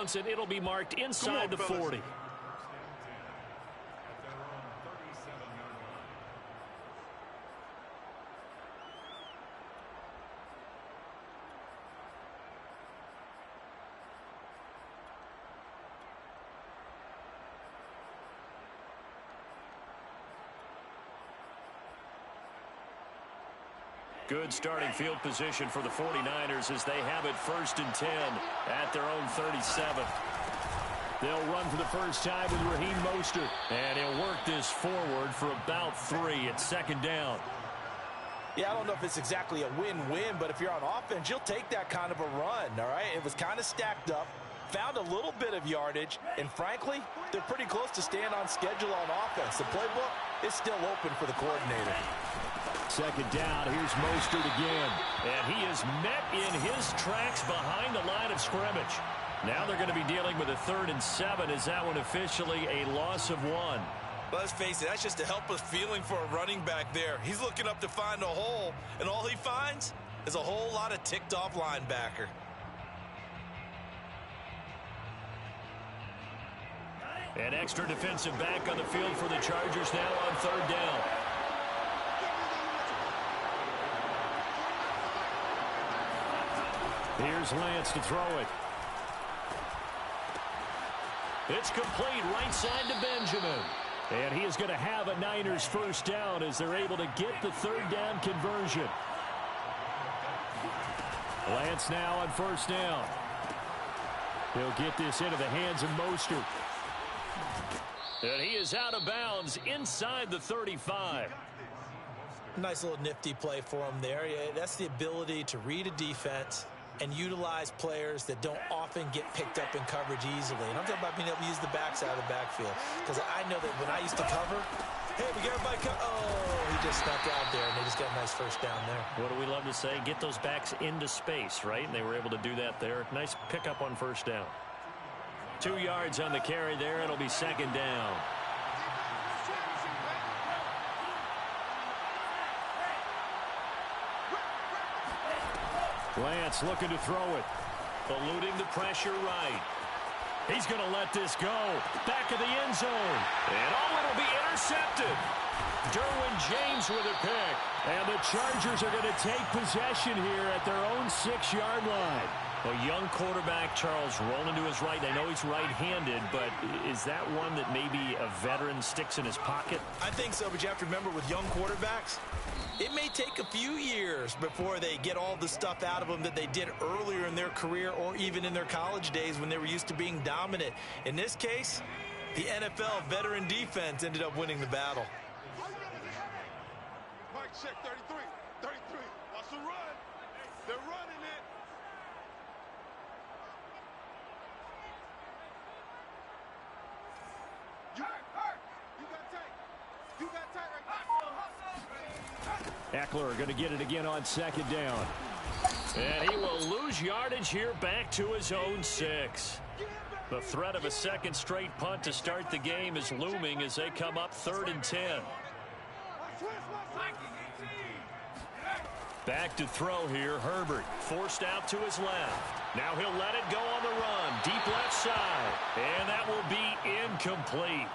downs, and it'll be marked inside the 40. Good starting field position for the 49ers as they have it 1st and 10 at their own 37. They'll run for the first time with Raheem Mostert, and he'll work this forward for about 3 at 2nd down. Yeah, I don't know if it's exactly a win-win, but if you're on offense, you'll take that kind of a run, all right? It was kind of stacked up, found a little bit of yardage, and frankly, they're pretty close to staying on schedule on offense. The playbook is still open for the coordinator. 2nd down, here's Mostert again. And he is met in his tracks behind the line of scrimmage. Now they're going to be dealing with a 3rd and 7. Is that one officially a loss of 1? Well, let's face it, that's just a helpless feeling for a running back there. He's looking up to find a hole, and all he finds is a whole lot of ticked-off linebacker. An extra defensive back on the field for the Chargers now on 3rd down. Here's Lance to throw it. It's complete right side to Benjamin. And he is going to have a Niners 1st down as they're able to get the 3rd down conversion. Lance now on 1st down. He'll get this into the hands of Mostert. And he is out of bounds inside the 35. Nice little nifty play for him there. Yeah, that's the ability to read a defense and utilize players that don't often get picked up in coverage easily. And I'm talking about being able to use the backside of the backfield. Because I know that when I used to cover, hey, we got everybody cover. Oh, he just snuck out there, and they just got a nice 1st down there. What do we love to say? Get those backs into space, right? And they were able to do that there. Nice pickup on 1st down. 2 yards on the carry there. It'll be 2nd down. Lance looking to throw it. Eluding the pressure right. He's going to let this go. Back of the end zone. And it'll be intercepted. Derwin James with a pick. And the Chargers are going to take possession here at their own 6-yard line. A young quarterback, Charles, rolling to his right. I know he's right-handed, but is that one that maybe a veteran sticks in his pocket? I think so, but you have to remember with young quarterbacks, it may take a few years before they get all the stuff out of them that they did earlier in their career or even in their college days when they were used to being dominant. In this case, the NFL veteran defense ended up winning the battle. Mike check 33. 33. Watch the run. They're running it. You got tight. You got tight right now. Eckler going to get it again on 2nd down. And he will lose yardage here back to his own 6. The threat of a 2nd straight punt to start the game is looming as they come up 3rd and 10. Back to throw here, Herbert. Forced out to his left. Now he'll let it go on the run. Deep left side. And that will be incomplete.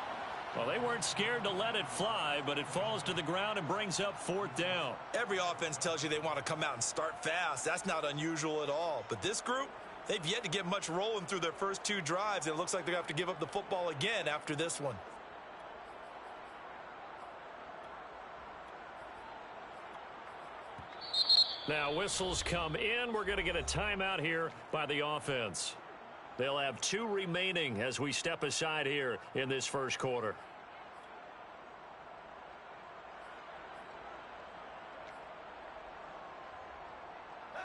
Well, they weren't scared to let it fly, but it falls to the ground and brings up 4th down. Every offense tells you they want to come out and start fast. That's not unusual at all. But this group, they've yet to get much rolling through their first 2 drives. And it looks like they're going to have to give up the football again after this one. Now whistles come in. We're going to get a timeout here by the offense. They'll have 2 remaining as we step aside here in this 1st quarter.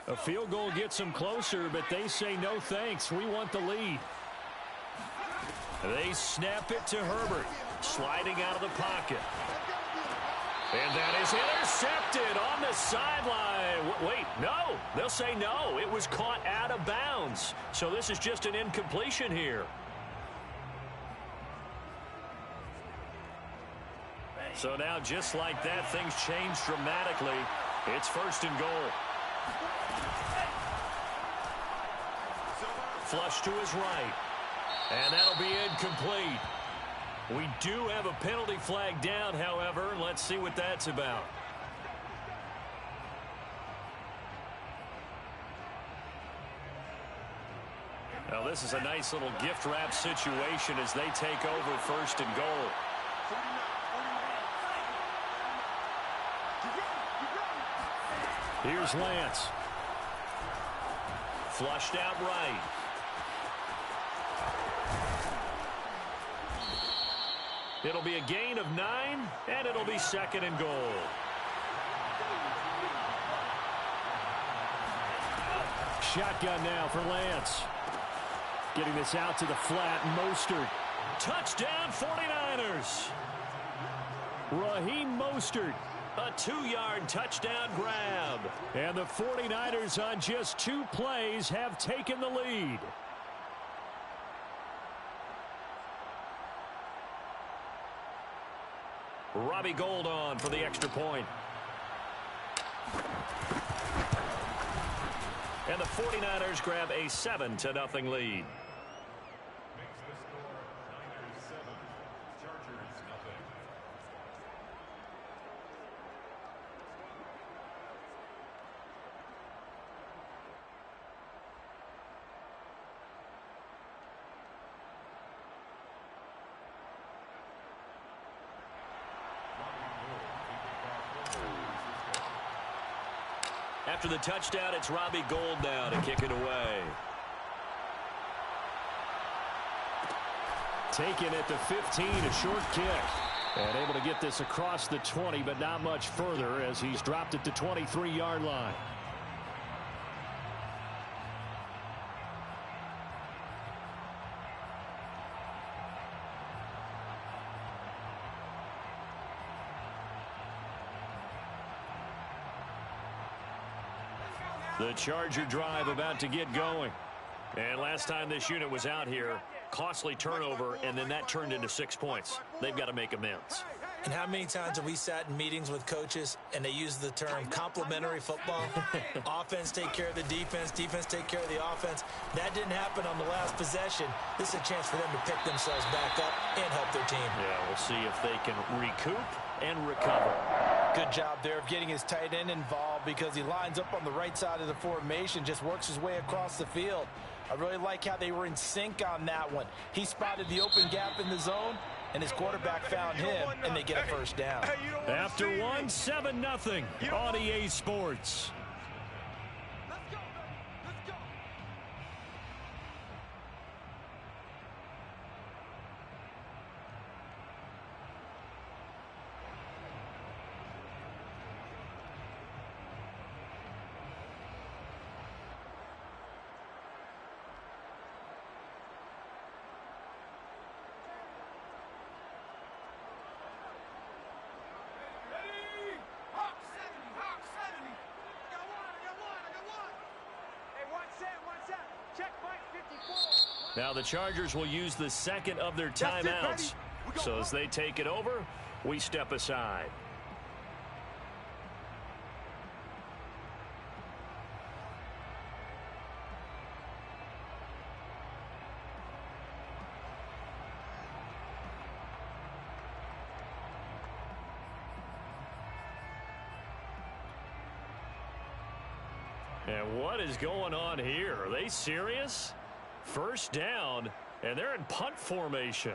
A field goal gets them closer, but they say no thanks. We want the lead. They snap it to Herbert, sliding out of the pocket. And that is intercepted on the sideline. Wait, no. They'll say no. It was caught out of bounds. So this is just an incompletion here. So now just like that, things change dramatically. It's 1st and goal. Flush to his right. And that'll be incomplete. We do have a penalty flag down, however. Let's see what that's about. Now, this is a nice little gift wrap situation as they take over first and goal. Here's Lance. Flushed out right. It'll be a gain of 9, and it'll be second and goal. Shotgun now for Lance. Getting this out to the flat, Mostert. Touchdown, 49ers. Raheem Mostert, a 2-yard touchdown grab. And the 49ers on just 2 plays have taken the lead. Robbie Gould on for the extra point. And the 49ers grab a 7-0 lead. After the touchdown, it's Robbie Gould now to kick it away. Taken at the 15, a short kick. And able to get this across the 20, but not much further as he's dropped at the 23-yard line. The Charger drive about to get going. And last time this unit was out here, costly turnover, and then that turned into 6 points. They've got to make amends. And how many times have we sat in meetings with coaches and they use the term complementary football? Offense take care of the defense, defense take care of the offense. That didn't happen on the last possession. This is a chance for them to pick themselves back up and help their team. Yeah, we'll see if they can recoup and recover. Good job there of getting his tight end involved because he lines up on the right side of the formation, just works his way across the field. I really like how they were in sync on that one. He spotted the open gap in the zone, and his quarterback found him, and they get a first down. After one, 7-0 on EA Sports. Now the Chargers will use the second of their timeouts. So as they take it over, we step aside. And what is going on here? Are they serious? First down, and they're in punt formation.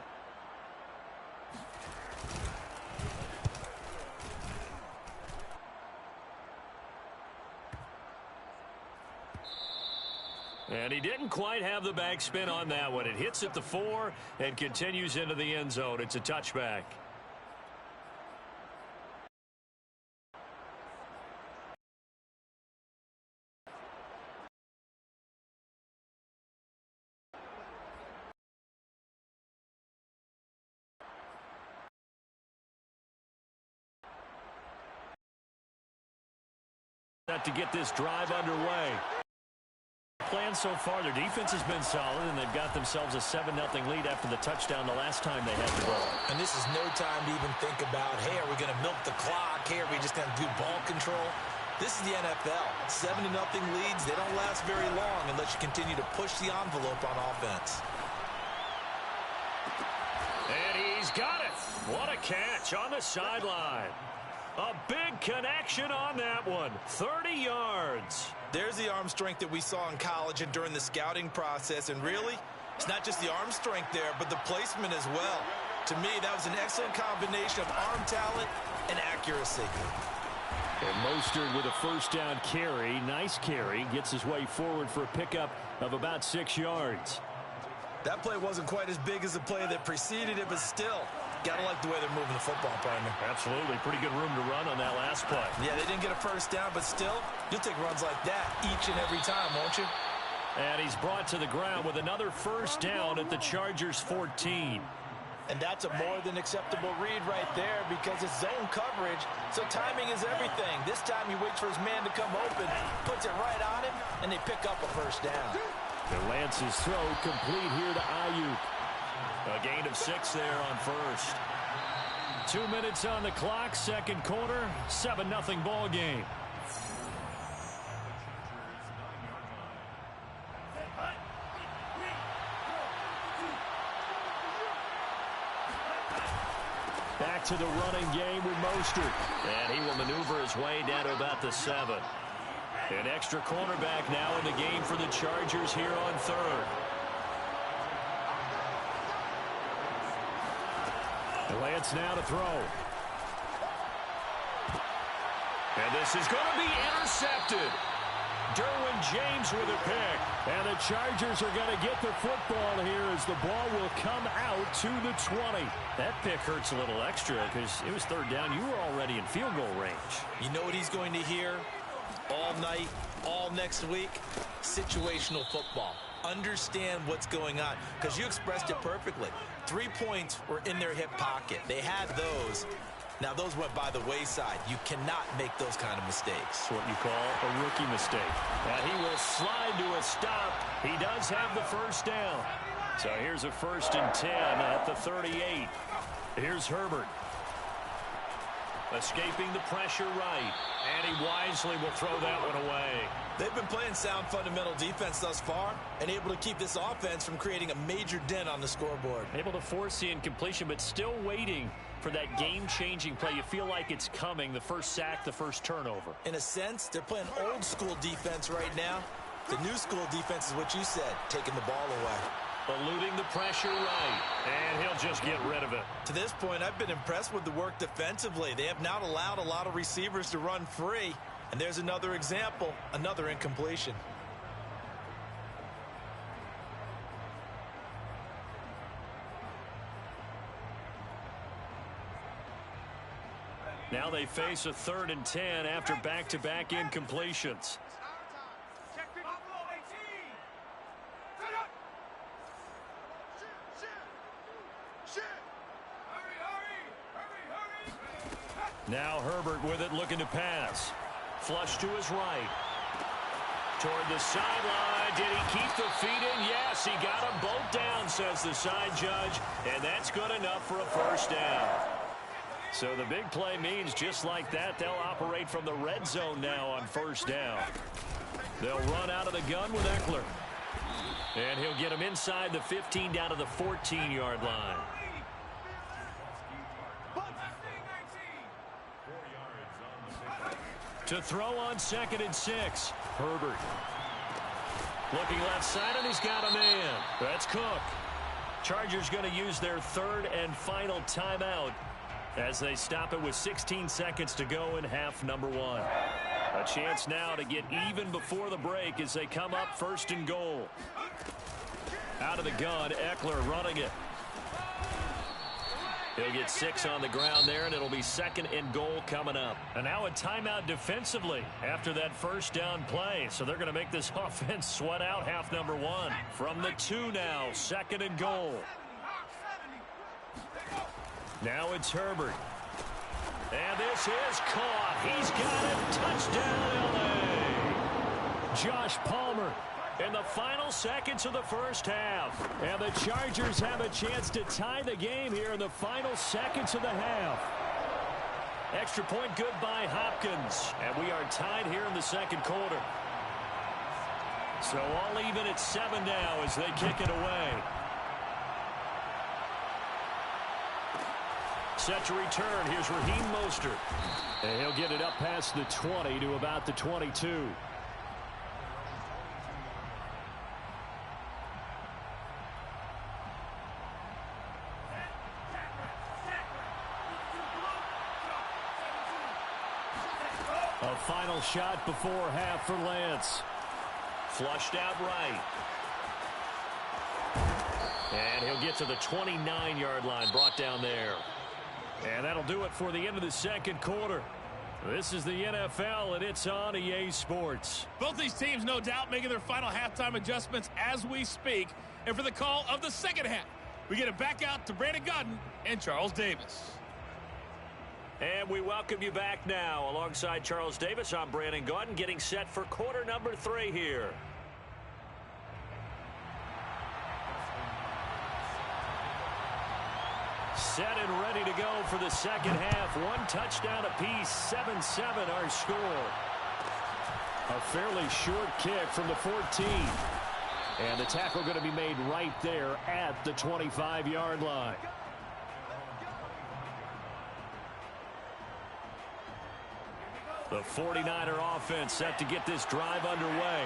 And he didn't quite have the backspin on that one. It hits at the 4 and continues into the end zone. It's a touchback. To get this drive underway. Plan so far, their defense has been solid, and they've got themselves a 7-0 lead after the touchdown the last time they had the ball. And this is no time to even think about, hey, are we going to milk the clock? Hey, are we just going to do ball control? This is the NFL. 7-0 leads, they don't last very long unless you continue to push the envelope on offense. He's got it. What a catch on the sideline. A big connection on that one. 30 yards. There's the arm strength that we saw in college and during the scouting process. And really, it's not just the arm strength there, but the placement as well. To me, that was an excellent combination of arm talent and accuracy. And Mostert with a first down carry. Nice carry. Gets his way forward for a pickup of about 6 yards. That play wasn't quite as big as the play that preceded it, but still, gotta like the way they're moving the football, partner. Absolutely. Pretty good room to run on that last play. Yeah, they didn't get a first down, but still, you'll take runs like that each and every time, won't you? And he's brought to the ground with another first down at the Chargers 14. And that's a more than acceptable read right there because it's zone coverage, so timing is everything. This time he waits for his man to come open, puts it right on him, and they pick up a first down. And Lance's throw complete here to Ayuk. A gain of 6 there on first. 2 minutes on the clock, second quarter, 7-0 ball game. Back to the running game with Mostert. And he will maneuver his way down to about the 7. An extra cornerback now in the game for the Chargers here on third. Lance now to throw. And this is going to be intercepted. Derwin James with a pick. And the Chargers are going to get the football here as the ball will come out to the 20. That pick hurts a little extra because it was third down. You were already in field goal range. You know what he's going to hear all night, all next week? Situational football. Understand what's going on because you expressed it perfectly. 3 points were in their hip pocket. They had those. Now, those went by the wayside. You cannot make those kind of mistakes. What you call a rookie mistake. And he will slide to a stop. He does have the first down. So here's a 1st and 10 at the 38. Here's Herbert. Escaping the pressure right. And he wisely will throw that one away. They've been playing sound fundamental defense thus far and able to keep this offense from creating a major dent on the scoreboard. Able to force the incompletion, but still waiting for that game-changing play. You feel like it's coming, the first sack, the first turnover. In a sense, they're playing old-school defense right now. The new-school defense is what you said, taking the ball away. Eluding the pressure right, and he'll just get rid of it. To this point, I've been impressed with the work defensively. They have not allowed a lot of receivers to run free. And there's another example, another incompletion. Now they face a 3rd and 10 after back-to-back incompletions. Now Herbert with it, looking to pass. Flush to his right. Toward the sideline. Did he keep the feet in? Yes, he got them both down, says the side judge. And that's good enough for a first down. So the big play means just like that, they'll operate from the red zone now on first down. They'll run out of the gun with Eckler. And he'll get him inside the 15 down to the 14-yard line. To throw on 2nd and 6. Herbert. Looking left side, and he's got a man. That's Cook. Chargers going to use their 3rd and final timeout as they stop it with 16 seconds to go in half number 1. A chance now to get even before the break as they come up 1st and goal. Out of the gun, Eckler running it. He'll get 6 on the ground there, and it'll be 2nd and goal coming up. And now a timeout defensively after that first down play. So they're going to make this offense sweat out half number 1. From the 2 now, 2nd and goal. Now it's Herbert. And this is caught. He's got it. Touchdown, L.A. Josh Palmer in the final seconds of the first half. And the Chargers have a chance to tie the game here in the final seconds of the half. Extra point good by Hopkins. And we are tied here in the second quarter. So all even at 7 now as they kick it away. Set to return. Here's Raheem Mostert. And he'll get it up past the 20 to about the 22. A final shot before half for Lance. Flushed out right. And he'll get to the 29-yard line, brought down there. And that'll do it for the end of the second quarter. This is the NFL, and it's on EA Sports. Both these teams, no doubt, making their final halftime adjustments as we speak. And for the call of the second half, we get it back out to Brandon Gaudin and Charles Davis. And we welcome you back now. Alongside Charles Davis, I'm Brandon Gaudin, getting set for quarter number 3 here. Set and ready to go for the second half. One touchdown apiece, 7-7 our score. A fairly short kick from the 14. And the tackle going to be made right there at the 25-yard line. The 49er offense set to get this drive underway.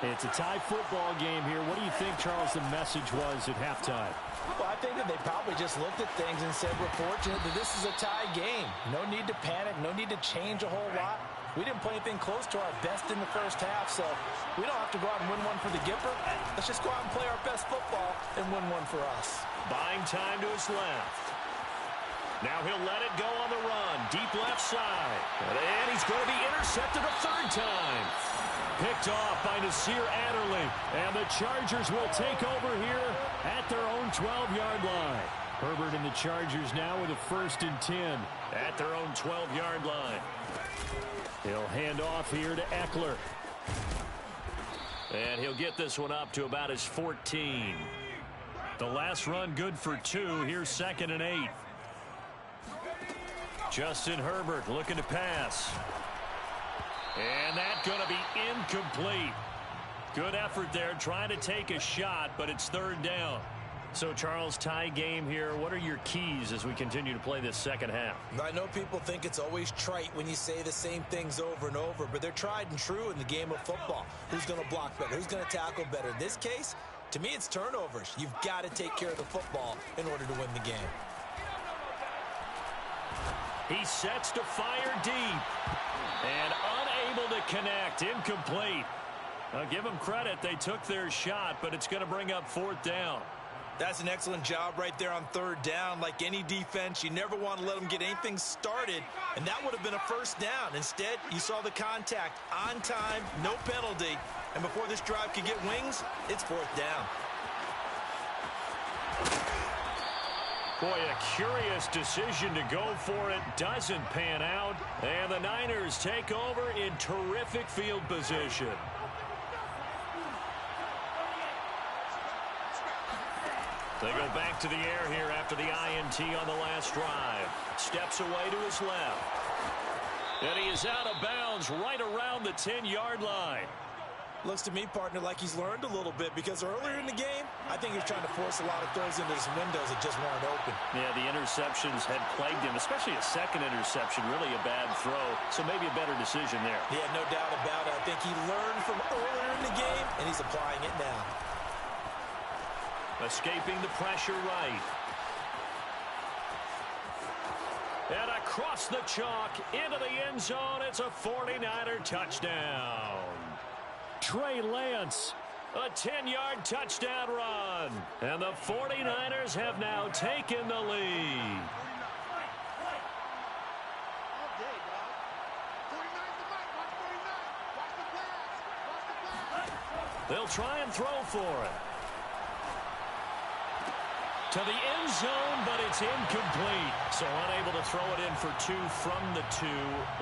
It's a tie football game here. What do you think, Charles, the message was at halftime? Well, I think that they probably just looked at things and said, we're fortunate that this is a tie game. No need to panic. No need to change a whole lot. We didn't play anything close to our best in the first half, so we don't have to go out and win one for the Gipper. Let's just go out and play our best football and win one for us. Buying time to his left. Now he'll let it go on the run. Deep left side. And he's going to be intercepted a third time. Picked off by Nasir Adderley. And the Chargers will take over here at their own 12-yard line. Herbert and the Chargers now with a 1st and 10 at their own 12-yard line. He'll hand off here to Eckler. And he'll get this one up to about his 14. The last run good for 2. Here's 2nd and 8. Justin Herbert looking to pass. And that's going to be incomplete. Good effort there trying to take a shot, but it's 3rd down. So, Charles, tie game here. What are your keys as we continue to play this second half? I know people think it's always trite when you say the same things over and over, but they're tried and true in the game of football. Who's going to block better? Who's going to tackle better? In this case, to me, it's turnovers. You've got to take care of the football in order to win the game. He sets to fire deep. And unable to connect. Incomplete. I'll give them credit. They took their shot, but it's going to bring up 4th down. That's an excellent job right there on 3rd down. Like any defense, you never want to let them get anything started, and that would have been a 1st down. Instead, you saw the contact on time, no penalty, and before this drive could get wings, it's 4th down. Boy, a curious decision to go for it. Doesn't pan out. And the Niners take over in terrific field position. They go back to the air here after the INT on the last drive. Steps away to his left. And he is out of bounds right around the 10-yard line. Looks to me, partner, like he's learned a little bit, because earlier in the game, I think he was trying to force a lot of throws into his windows that just weren't open. Yeah, the interceptions had plagued him, especially a second interception, really a bad throw. So maybe a better decision there. Yeah, no doubt about it. I think he learned from earlier in the game, and he's applying it now. Escaping the pressure right. And across the chalk into the end zone, it's a 49er touchdown. Trey Lance, a 10-yard touchdown run. And the 49ers have now taken the lead. They'll try and throw for it. To the end zone, but it's incomplete. So unable to throw it in for 2 from the 2.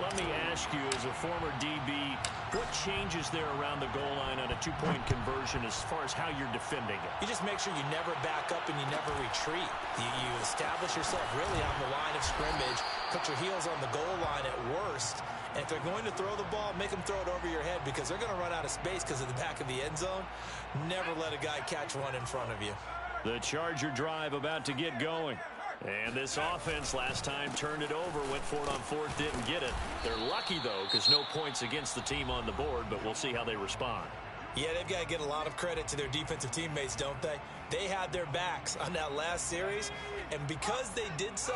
Let me ask you, as a former DB, what changes there around the goal line on a 2-point conversion as far as how you're defending it? You just make sure you never back up and you never retreat. You establish yourself really on the line of scrimmage, put your heels on the goal line at worst, and if they're going to throw the ball, make them throw it over your head, because they're going to run out of space because of the back of the end zone. Never let a guy catch one in front of you. The Charger drive about to get going. And this offense last time turned it over, went for it on fourth, didn't get it. They're lucky, though, because no points against the team on the board, but we'll see how they respond. Yeah, they've got to get a lot of credit to their defensive teammates, don't they? They had their backs on that last series, and because they did so,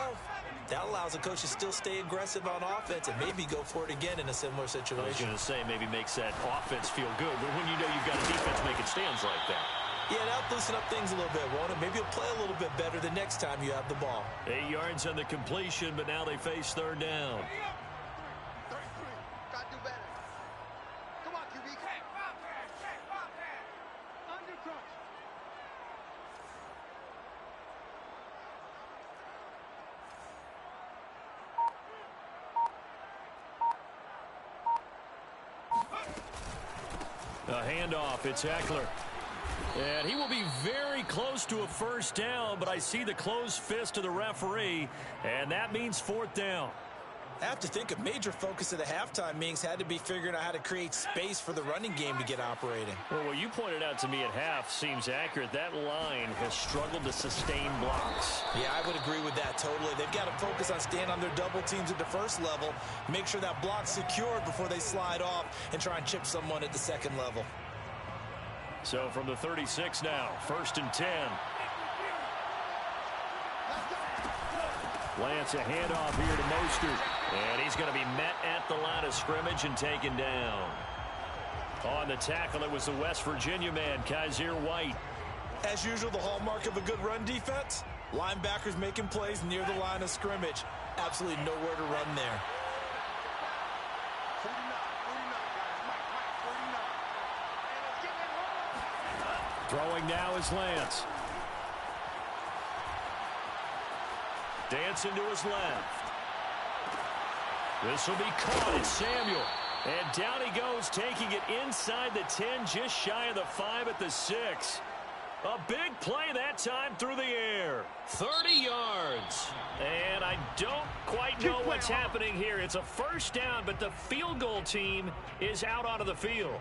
that allows the coach to still stay aggressive on offense and maybe go for it again in a similar situation. I was going to say maybe makes that offense feel good, but when you know you've got a defense making stands like that. Yeah, that'll loosen up things a little bit, won't it? Maybe you'll play a little bit better the next time you have the ball. 8 yards on the completion, but now they face third down. 33. Got to do better. Come on, QB. Under crunch. A handoff, it's Eckler. And he will be very close to a first down, but I see the closed fist of the referee, and that means fourth down. I have to think a major focus of the halftime meetings had to be figuring out how to create space for the running game to get operating. Well, what you pointed out to me at half seems accurate. That line has struggled to sustain blocks. Yeah, I would agree with that totally. They've got to focus on staying on their double teams at the first level, make sure that block's secured before they slide off and try and chip someone at the second level. So from the 36 now, 1st and 10. Lance, a handoff here to Mostert. And he's going to be met at the line of scrimmage and taken down. On the tackle, it was the West Virginia man, Kaiser White. As usual, the hallmark of a good run defense, linebackers making plays near the line of scrimmage. Absolutely nowhere to run there. 49, guys. 49. Throwing now is Lance. Dancing to his left. This will be caught. It's Samuel. And down he goes, taking it inside the 10, just shy of the 5 at the 6. A big play that time through the air. 30 yards. And I don't quite know what's happening here. It's a first down, but the field goal team is out onto the field.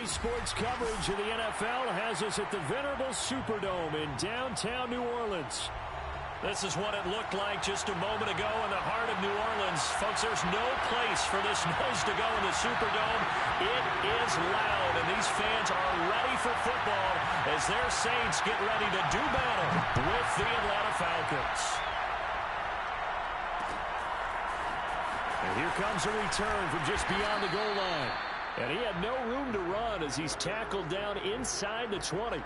Sports coverage of the NFL has us at the venerable Superdome in downtown New Orleans. This is what it looked like just a moment ago in the heart of New Orleans. Folks, there's no place for this noise to go in the Superdome. It is loud, and these fans are ready for football as their Saints get ready to do battle with the Atlanta Falcons. And here comes a return from just beyond the goal line. And he had no room to run as he's tackled down inside the 20.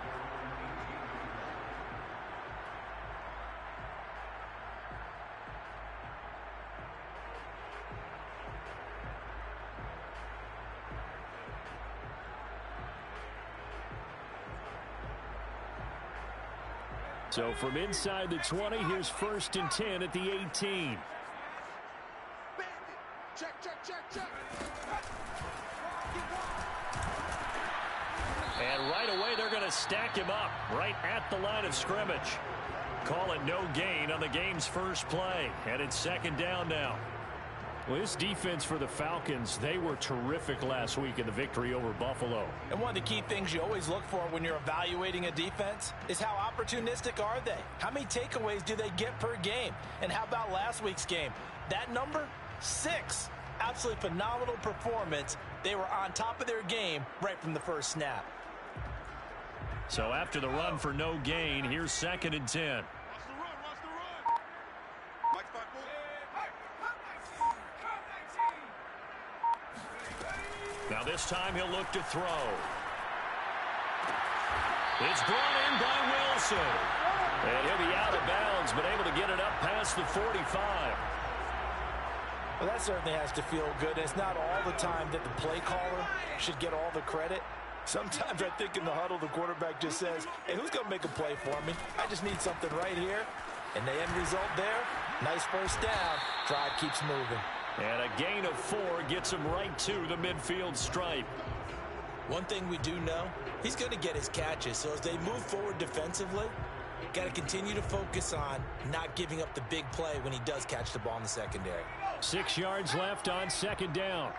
So from inside the 20, here's 1st and 10 at the 18. Check, check, check, check. And right away, they're going to stack him up right at the line of scrimmage. Call it no gain on the game's first play. And it's 2nd down now. Well, this defense for the Falcons, they were terrific last week in the victory over Buffalo. And one of the key things you always look for when you're evaluating a defense is how opportunistic are they? How many takeaways do they get per game? And how about last week's game? That number? 6. Absolutely phenomenal performance. They were on top of their game right from the first snap. So after the run for no gain, here's 2nd and 10. Watch the run, watch the run. Mike spot, Now this time he'll look to throw. It's brought in by Wilson. And he'll be out of bounds, but able to get it up past the 45. Well, that certainly has to feel good. It's not all the time that the play caller should get all the credit. Sometimes I think in the huddle, the quarterback just says, hey, who's going to make a play for me? I just need something right here. And the end result there, nice first down. Drive keeps moving. And a gain of 4 gets him right to the midfield stripe. One thing we do know, he's going to get his catches. So as they move forward defensively, got to continue to focus on not giving up the big play when he does catch the ball in the secondary. 6 yards left on 2nd down.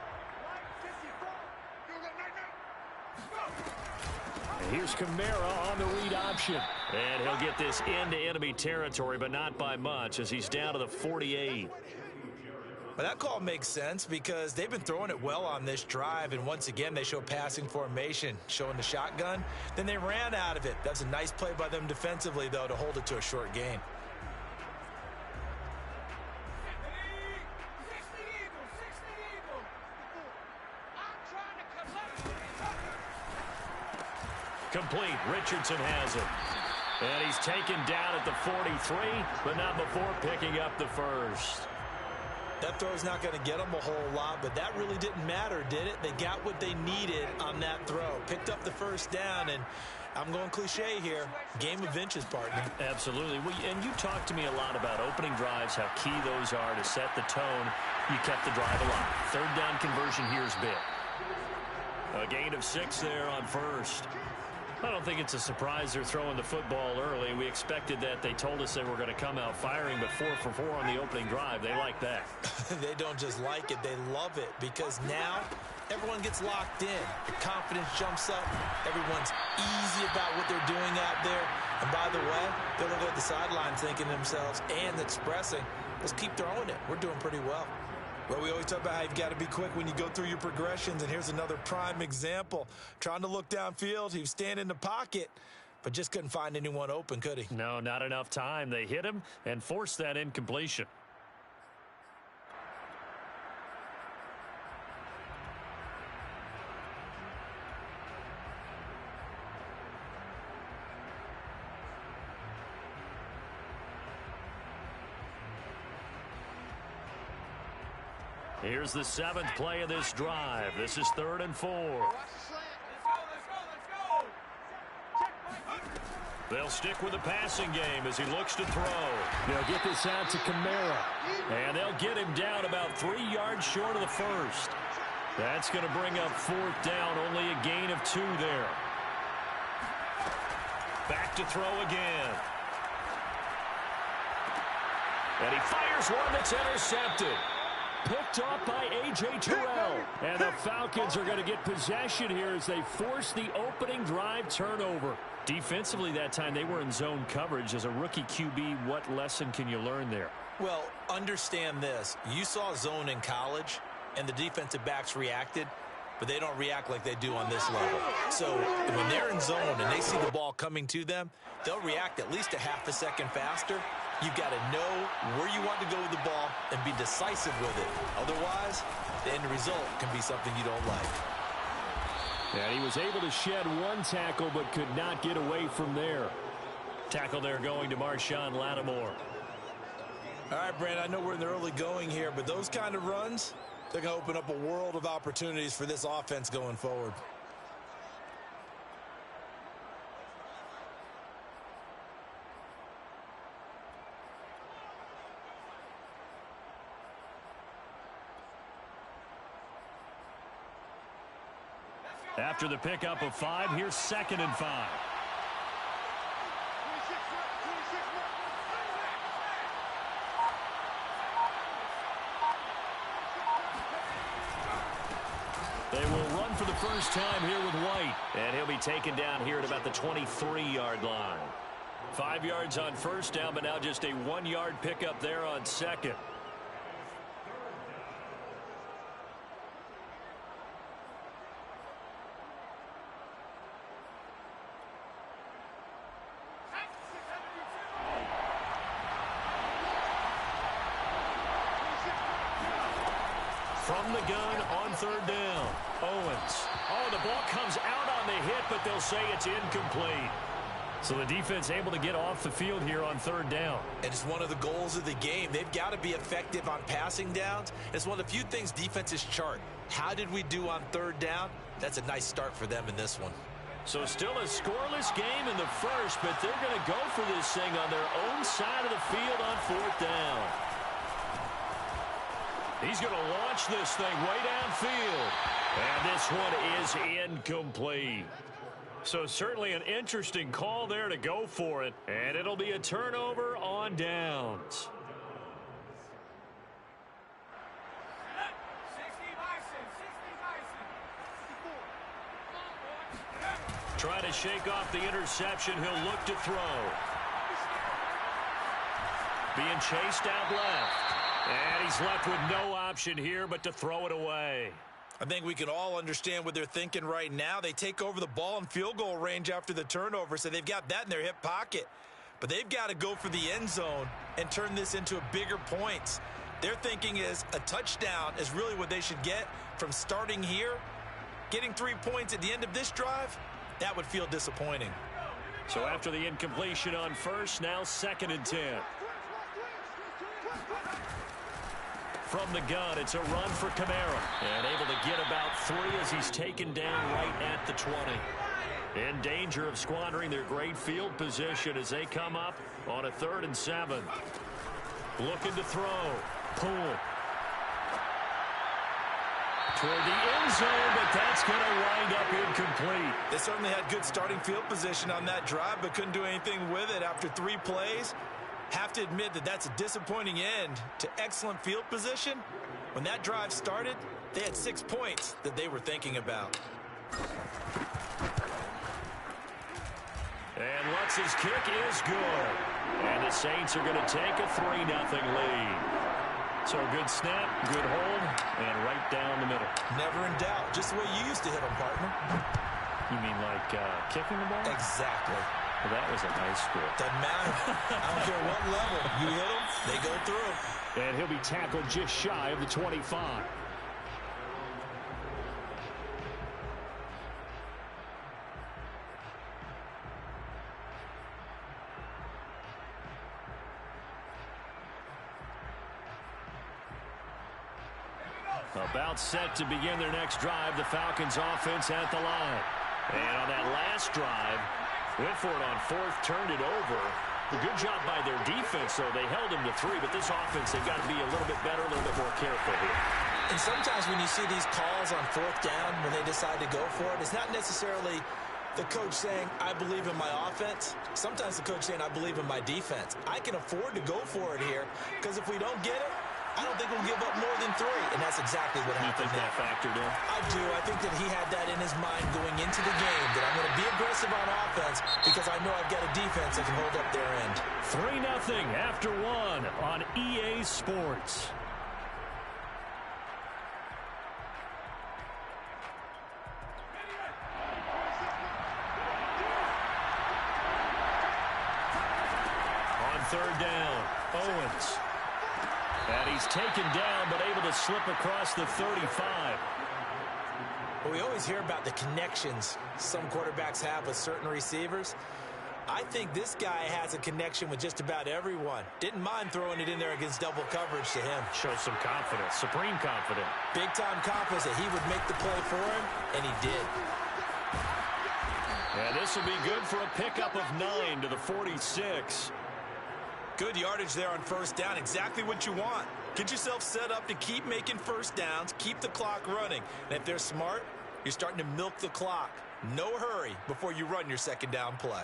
And here's Kamara on the read option. And he'll get this into enemy territory, but not by much as he's down to the 48. But that call makes sense because they've been throwing it well on this drive, and once again they show passing formation, showing the shotgun. Then they ran out of it. That's a nice play by them defensively, though, to hold it to a short gain. Complete. Richardson has it. And he's taken down at the 43, but not before picking up the first. That throw's not going to get them a whole lot, but that really didn't matter, did it? They got what they needed on that throw. Picked up the first down, and I'm going cliche here. Game of inches, partner. Absolutely. And you talked to me a lot about opening drives, how key those are to set the tone. You kept the drive alive. 3rd down conversion here is big. A gain of 6 there on first. I don't think it's a surprise they're throwing the football early. We expected that. They told us they were going to come out firing, but 4 for 4 on the opening drive. They like that. They don't just like it. They love it because now everyone gets locked in. The confidence jumps up. Everyone's easy about what they're doing out there. And by the way, they're looking at the sidelines thinking to themselves and expressing, let's keep throwing it. We're doing pretty well. Well, we always talk about how you've got to be quick when you go through your progressions, and here's another prime example. Trying to look downfield, he was standing in the pocket, but just couldn't find anyone open, could he? No, not enough time. They hit him and forced that incompletion. Here's the 7th play of this drive. This is 3rd and 4. They'll stick with the passing game as he looks to throw. They'll get this out to Kamara. And they'll get him down about 3 yards short of the first. That's going to bring up 4th down. Only a gain of 2 there. Back to throw again. And he fires one that's intercepted. Picked off by A.J. Terrell. And the Falcons are going to get possession here as they force the opening drive turnover. Defensively that time, they were in zone coverage. As a rookie QB, what lesson can you learn there? Well, understand this. You saw zone in college, and the defensive backs reacted, but they don't react like they do on this level. So when they're in zone and they see the ball coming to them, they'll react at least a half a second faster. You've got to know where you want to go with the ball and be decisive with it. Otherwise, the end result can be something you don't like. And he was able to shed one tackle but could not get away from there. Tackle there going to Marshawn Lattimore. All right, Brandon, I know we're in the early going here, but those kind of runs, they're going to open up a world of opportunities for this offense going forward. After the pickup of 5, here's 2nd and 5. They will run for the first time here with White. And he'll be taken down here at about the 23-yard line. 5 yards on first down, but now just a 1-yard pickup there on 2nd. From the gun on 3rd down, Owens. Oh, the ball comes out on the hit, but they'll say it's incomplete. So the defense able to get off the field here on 3rd down. And it's one of the goals of the game. They've got to be effective on passing downs. It's one of the few things defenses chart. How did we do on 3rd down? That's a nice start for them in this one. So still a scoreless game in the first, but they're going to go for this thing on their own side of the field on 4th down. He's going to launch this thing way downfield. And this one is incomplete. So certainly an interesting call there to go for it. And it'll be a turnover on downs. Trying to shake off the interception. He'll look to throw. Being chased out left. And he's left with no option here but to throw it away. I think we can all understand what they're thinking right now. They take over the ball in field goal range after the turnover, so they've got that in their hip pocket. But they've got to go for the end zone and turn this into a bigger points. Their thinking is a touchdown is really what they should get from starting here. Getting 3 points at the end of this drive, that would feel disappointing. So after the incompletion on first, now 2nd and 10. From the gun, it's a run for Kamara. And able to get about 3 as he's taken down right at the 20. In danger of squandering their great field position as they come up on a 3rd and 7. Looking to throw. Pull. Toward the end zone, but that's going to wind up incomplete. They certainly had good starting field position on that drive, but couldn't do anything with it after 3 plays. Have to admit that that's a disappointing end to excellent field position. When that drive started, they had 6 points that they were thinking about. And Lutz's kick is good. And the Saints are going to take a 3-0 lead. So good snap, good hold, and right down the middle. Never in doubt. Just the way you used to hit them, partner. You mean like kicking the ball? Exactly. Well, that was a high school. Doesn't matter. I don't care what level. You hit them, they go through. And he'll be tackled just shy of the 25. About set to begin their next drive, the Falcons offense at the line. And on that last drive, went for it on 4th, turned it over. A good job by their defense, though. They held him to 3, but this offense, they've got to be a little bit better, a little bit more careful here. And sometimes when you see these calls on 4th down, when they decide to go for it, it's not necessarily the coach saying, I believe in my offense. Sometimes the coach saying, I believe in my defense. I can afford to go for it here, because if we don't get it, I don't think we'll give up more than 3, and that's exactly what happened. You think that factored in? I do. I think that he had that in his mind going into the game, that I'm going to be aggressive on offense because I know I've got a defense that can hold up their end. 3-0 after 1 on EA Sports. On 3rd down, Owens. And he's taken down, but able to slip across the 35. Well, we always hear about the connections some quarterbacks have with certain receivers. I think this guy has a connection with just about everyone. Didn't mind throwing it in there against double coverage to him. Shows some confidence, supreme confidence. Big-time confidence that he would make the play for him, and he did. And this will be good for a pickup of 9 to the 46. Good yardage there on first down. Exactly what you want. Get yourself set up to keep making first downs, keep the clock running. And if they're smart, you're starting to milk the clock. No hurry before you run your second down play.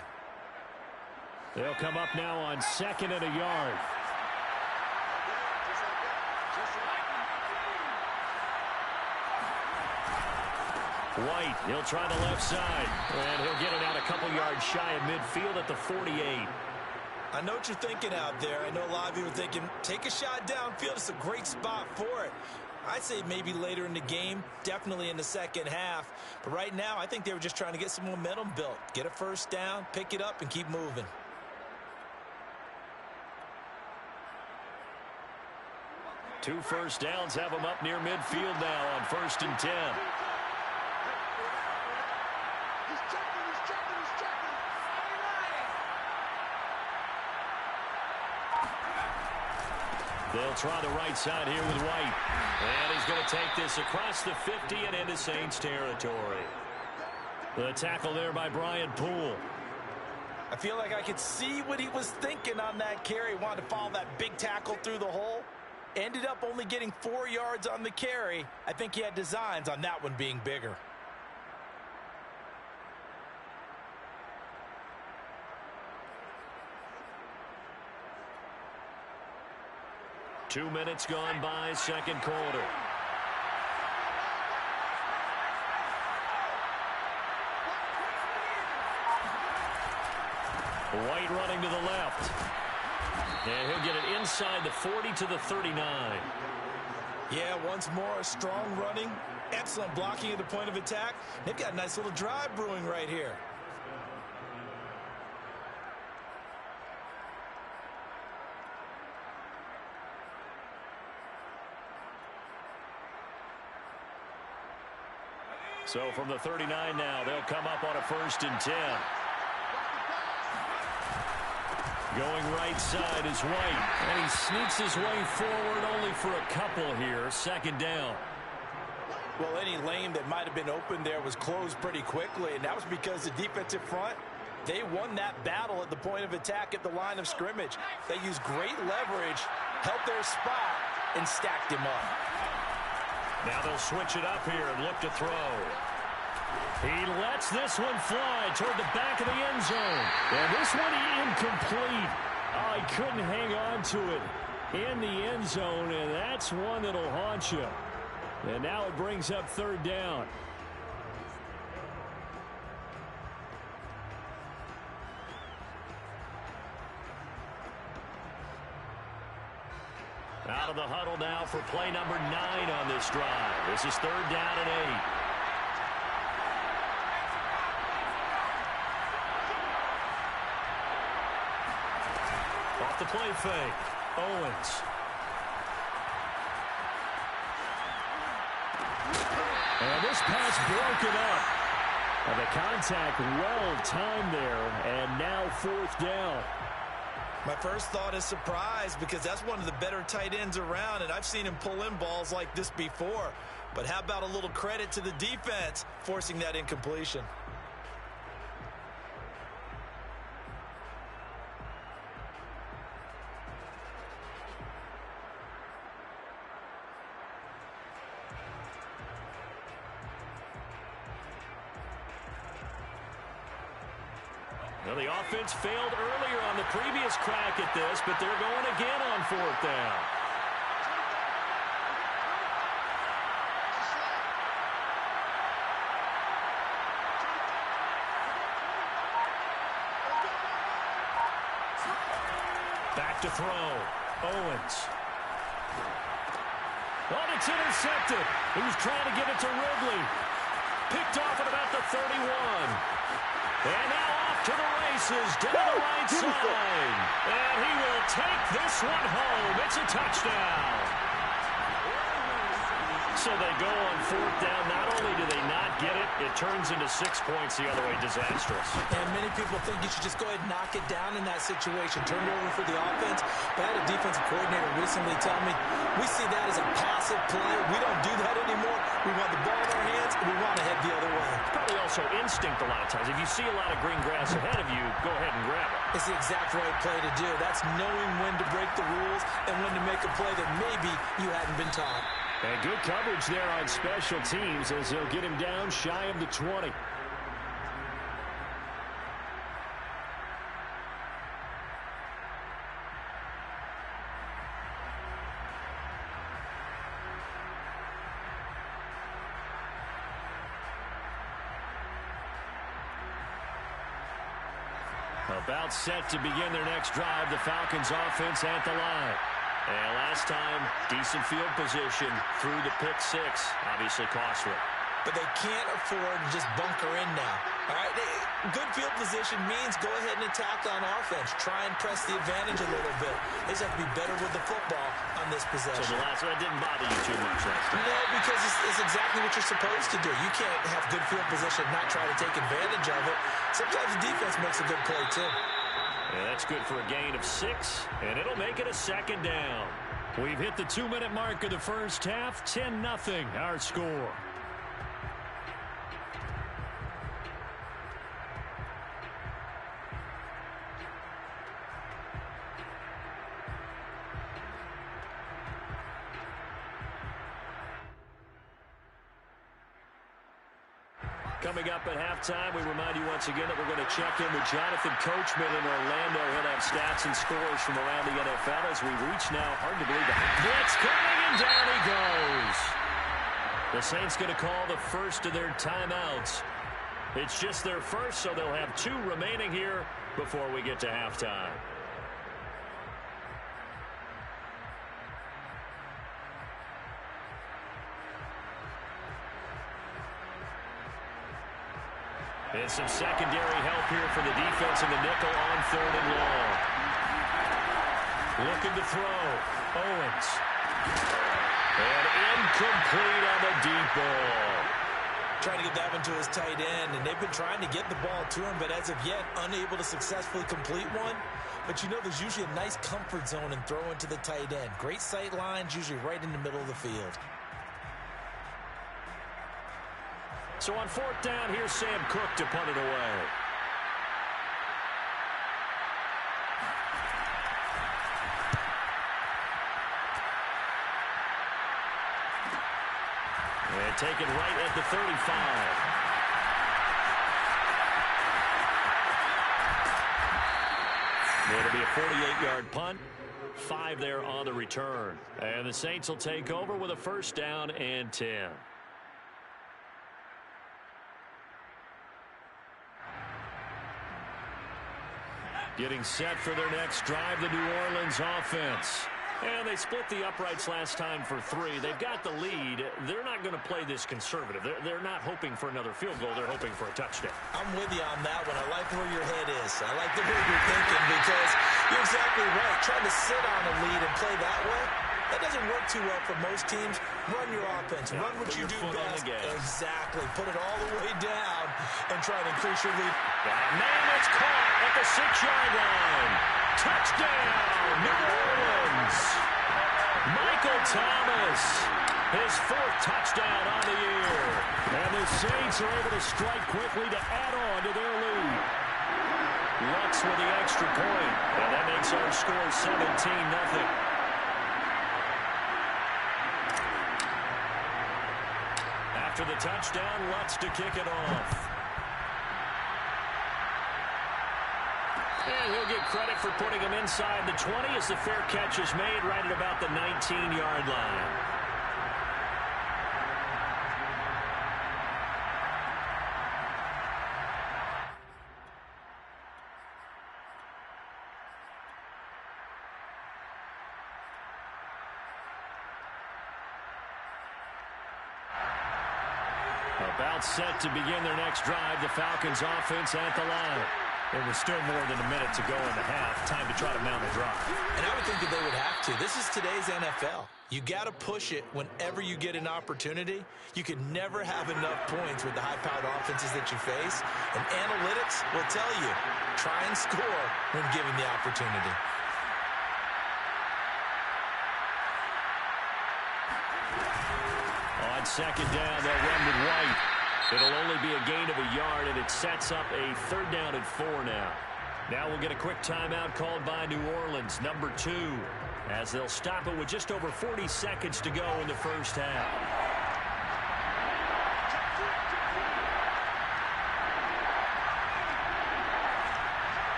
They'll come up now on 2nd and a yard. White, he'll try the left side. And he'll get it out a couple yards shy of midfield at the 48. I know what you're thinking out there. I know a lot of you are thinking, take a shot downfield. It's a great spot for it. I'd say maybe later in the game, definitely in the second half. But right now, I think they were just trying to get some momentum built. Get a first down, pick it up, and keep moving. Two first downs have them up near midfield now on 1st and 10. They'll try the right side here with White. And he's going to take this across the 50 and into Saints territory. The tackle there by Brian Poole. I feel like I could see what he was thinking on that carry. Wanted to follow that big tackle through the hole. Ended up only getting 4 yards on the carry. I think he had designs on that one being bigger. Two minutes gone by, second quarter. White running to the left. And he'll get it inside the 40 to the 39. Yeah, once more, strong running, excellent blocking at the point of attack. They've got a nice little drive brewing right here. So from the 39 now, they'll come up on a 1st and 10. Going right side is White, and he sneaks his way forward only for a couple here. 2nd down. Well, any lane that might have been open there was closed pretty quickly, and that was because the defensive front, they won that battle at the point of attack at the line of scrimmage. They used great leverage, held their spot, and stacked him up. Now they'll switch it up here and look to throw. He lets this one fly toward the back of the end zone. And this one incomplete. Oh, he couldn't hang on to it in the end zone, and that's one that'll haunt you. And now it brings up 3rd down. Out of the huddle now for play number 9 on this drive. This is 3rd down and 8. Off the play fake, Owens. And this pass broken up. And the contact well timed there, and now 4th down. My first thought is surprise because that's one of the better tight ends around, and I've seen him pull in balls like this before. But how about a little credit to the defense forcing that incompletion? Well, the offense failed earlier on the previous crack at this, but they're going again on 4th down. Back to throw. Owens. Oh, it's intercepted. He was trying to give it to Ridley. Picked off at about the 31. And now off to the races down the right side. And he will take this one home. It's a touchdown. So they go on 4th down. Not only do they not it turns into 6 points the other way. Disastrous. And many people think you should just go ahead and knock it down in that situation. Turn it over for the offense. But I had a defensive coordinator recently tell me, we see that as a passive play. We don't do that anymore. We want the ball in our hands, and we want to head the other way. Probably also instinct a lot of times. If you see a lot of green grass ahead of you, go ahead and grab it. It's the exact right play to do. That's knowing when to break the rules and when to make a play that maybe you hadn't been taught. And good coverage there on special teams as they'll get him down shy of the 20. About set to begin their next drive, the Falcons offense at the line. And last time, decent field position through the pick six. Obviously costly. But they can't afford to just bunker in now. All right, good field position means go ahead and attack on offense. Try and press the advantage a little bit. They just have to be better with the football on this possession. So the last one didn't bother you too much last time? No, because it's exactly what you're supposed to do. You can't have good field position and not try to take advantage of it. Sometimes the defense makes a good play, too. Yeah, that's good for a gain of 6, and it'll make it a second down. We've hit the 2-minute mark of the first half. 10-0 our score. Coming up at halftime, we remind you once again that we're going to check in with Jonathan Coachman in Orlando. He'll have stats and scores from around the NFL as we reach now. Hard to believe the blitz coming, and down he goes. The Saints going to call the first of their timeouts. It's just their first, so they'll have 2 remaining here before we get to halftime. And some secondary help here for the defense in the nickel on 3rd and long. Looking to throw. Owens. And incomplete on the deep ball. Trying to get that one to his tight end, and they've been trying to get the ball to him, but as of yet, unable to successfully complete one. But you know there's usually a nice comfort zone in throwing to the tight end. Great sight lines, usually right in the middle of the field. So on 4th down, here's Sam Cook to punt it away. And taken right at the 35. It'll be a 48-yard punt. 5 there on the return. And the Saints will take over with a 1st down and 10. Getting set for their next drive, the New Orleans offense. And they split the uprights last time for 3. They've got the lead. They're not going to play this conservative. They're not hoping for another field goal. They're hoping for a touchdown. I'm with you on that one. I like where your head is. I like the way you're thinking because you're exactly right. Trying to sit on a lead and play that way, that doesn't work too well for most teams. Run your offense. Run what you do best. Exactly. Put it all the way down and try to increase your lead. Man, it's caught at the 6-yard line. Touchdown, New Orleans. Michael Thomas, his 4th touchdown on the year. And the Saints are able to strike quickly to add on to their lead. Lutz with the extra point. And that makes our score 17-0. After the touchdown, Lutz to kick it off. And he'll get credit for putting him inside the 20 as the fair catch is made right at about the 19-yard line. About set to begin their next drive, the Falcons offense at the line. It was still more than a minute to go in the half. Time to try to mount a drive. And I would think that they would have to. This is today's NFL. You got to push it whenever you get an opportunity. You can never have enough points with the high-powered offenses that you face. And analytics will tell you, try and score when given the opportunity. On second down, they'll run with White. It'll only be a gain of a yard, and it sets up a 3rd down and 4 now. Now we'll get a quick timeout called by New Orleans, number 2, as they'll stop it with just over 40 seconds to go in the first half.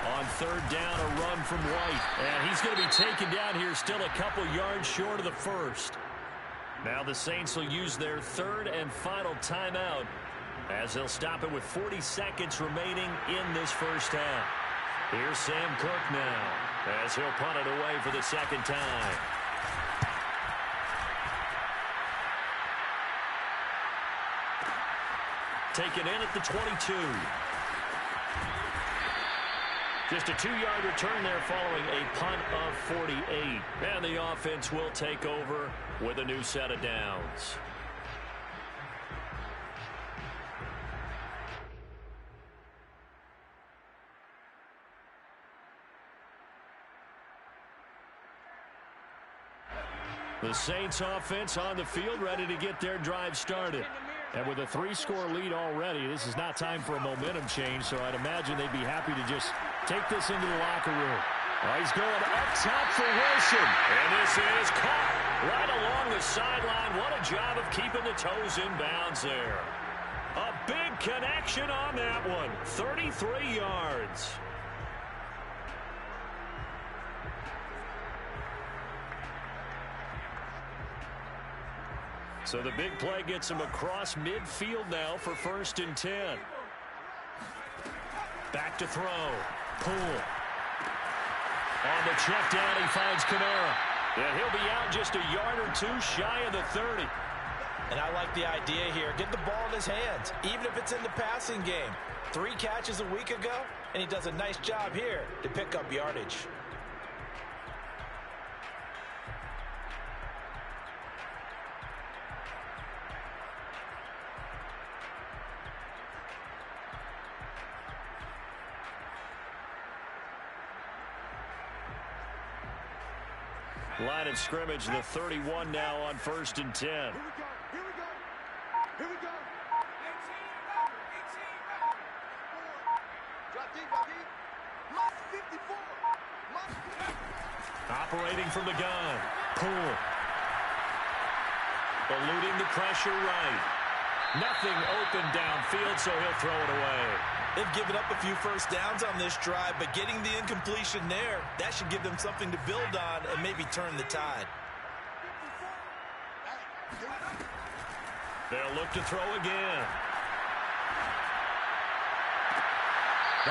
On 3rd down, a run from White. And he's going to be taken down here still a couple yards short of the first. Now the Saints will use their 3rd and final timeout as they'll stop it with 40 seconds remaining in this first half. Here's Sam Cook now as he'll punt it away for the 2nd time. Taken in at the 22. Just a 2-yard return there following a punt of 48. And the offense will take over with a new set of downs. The Saints offense on the field ready to get their drive started. And with a 3-score lead already, this is not time for a momentum change, so I'd imagine they'd be happy to just take this into the locker room. He's going up top for Wilson. And this is caught right along the sideline. What a job of keeping the toes in bounds there. A big connection on that one. 33 yards. So the big play gets him across midfield now for 1st and 10. Back to throw. Poole. On the check down, he finds Kamara. And he'll be out just a yard or 2 shy of the 30. And I like the idea here. Get the ball in his hands, even if it's in the passing game. 3 catches a week ago, and he does a nice job here to pick up yardage. Line of scrimmage, the 31 now on 1st and 10. Here we go. Here we go. Drop deep, drop deep. Plus 54. Operating from the gun. Poole. Eluding the pressure right. Nothing open downfield, so he'll throw it away. They've given up a few first downs on this drive, but getting the incompletion there, that should give them something to build on and maybe turn the tide. They'll look to throw again.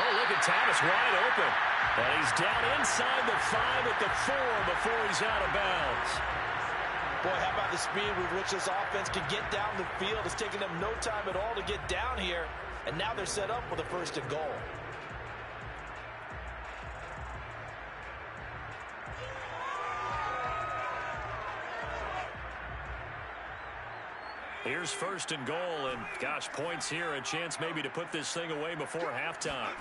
Oh, look at Thomas wide open. And he's down inside the 5 at the 4 before he's out of bounds. Boy, how about the speed with which this offense can get down the field? It's taking them no time at all to get down here. And now they're set up with a 1st and goal. Here's 1st and goal, and gosh, points here, a chance maybe to put this thing away before halftime.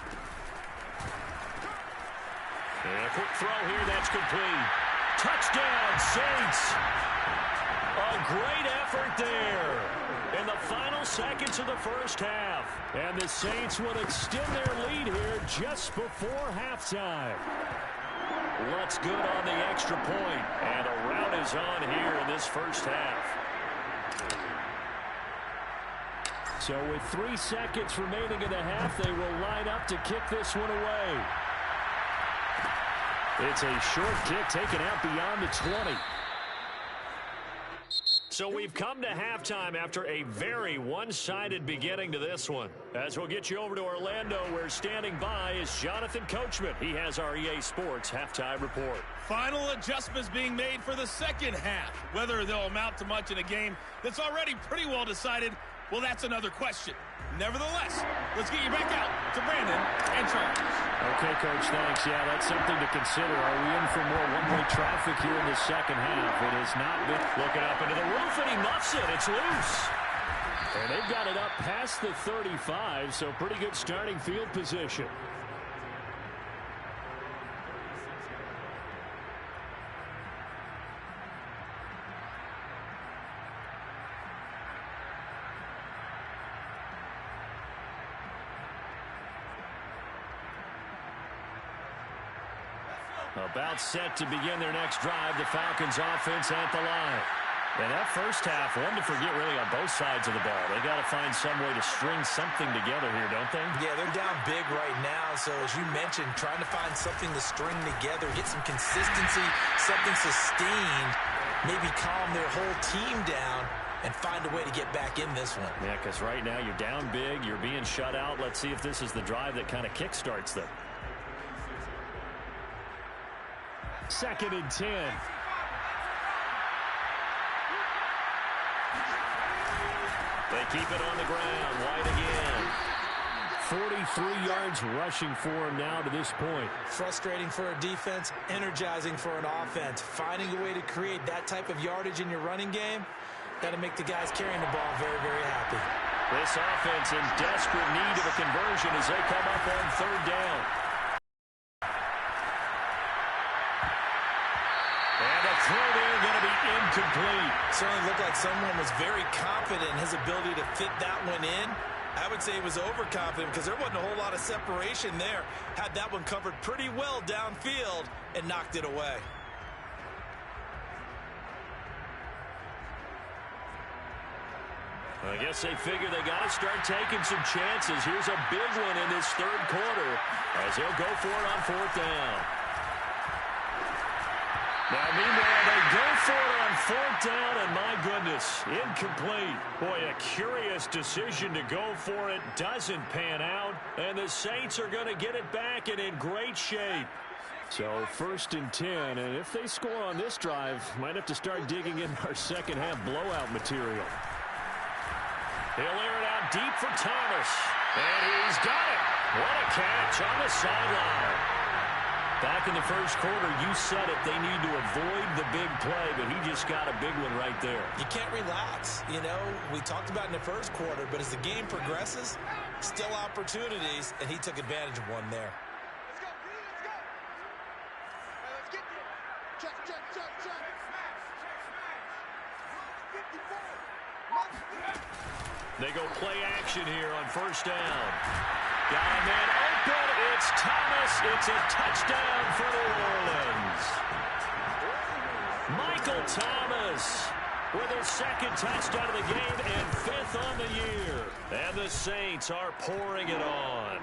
And a quick throw here, that's complete. Touchdown, Saints! A great effort there in the final seconds of the first half. And the Saints would extend their lead here just before halftime. Looks good on the extra point, and a rout is on here in this first half. So with 3 seconds remaining in the half, they will line up to kick this one away. It's a short kick taken out beyond the 20. So we've come to halftime after a very one-sided beginning to this one. As we'll get you over to Orlando, where standing by is Jonathan Coachman. He has our EA Sports halftime report. Final adjustments being made for the second half. Whether they'll amount to much in a game that's already pretty well decided, well, that's another question. Nevertheless, let's get you back out to Brandon and Charles. Okay, Coach, thanks. Yeah, that's something to consider. Are we in for more one-way traffic here in the second half? It has not been. Looking up into the roof, and he muffs it. It's loose. And they've got it up past the 35, so pretty good starting field position. About set to begin their next drive, the Falcons offense at the line. And that first half, one to forget really on both sides of the ball. They got to find some way to string something together here, don't they? Yeah, they're down big right now. So as you mentioned, trying to find something to string together, get some consistency, something sustained, maybe calm their whole team down and find a way to get back in this one. Yeah, because right now you're down big, you're being shut out. Let's see if this is the drive that kind of kickstarts them. 2nd and 10. They keep it on the ground. White again. 43 yards rushing for him now to this point. Frustrating for a defense, energizing for an offense. Finding a way to create that type of yardage in your running game, got to make the guys carrying the ball very, very happy. This offense in desperate need of a conversion as they come up on 3rd down. And the throw there going to be incomplete. Certainly looked like someone was very confident in his ability to fit that one in. I would say he was overconfident because there wasn't a whole lot of separation there. Had that one covered pretty well downfield and knocked it away. I guess they figure they got to start taking some chances. Here's a big one in this 3rd quarter as they'll go for it on 4th down. Now, meanwhile, they go for it on 4th down, and my goodness, incomplete. Boy, a curious decision to go for it. Doesn't pan out, and the Saints are going to get it back and in great shape. So 1st and 10, and if they score on this drive, might have to start digging in our second half blowout material. He'll air it out deep for Thomas, and he's got it. What a catch on the sideline. Back in the 1st quarter, you said it, they need to avoid the big play, but he just got a big one right there. You can't relax. You know, we talked about in the 1st quarter, but as the game progresses, still opportunities, and he took advantage of one there. Let's go, let's go. Hey, let's get there. Check, check, check, check. 54. They go play action here on 1st down. Got a man open. It's Thomas. It's a touchdown for New Orleans. Michael Thomas with his 2nd touchdown of the game and 5th on the year. And the Saints are pouring it on.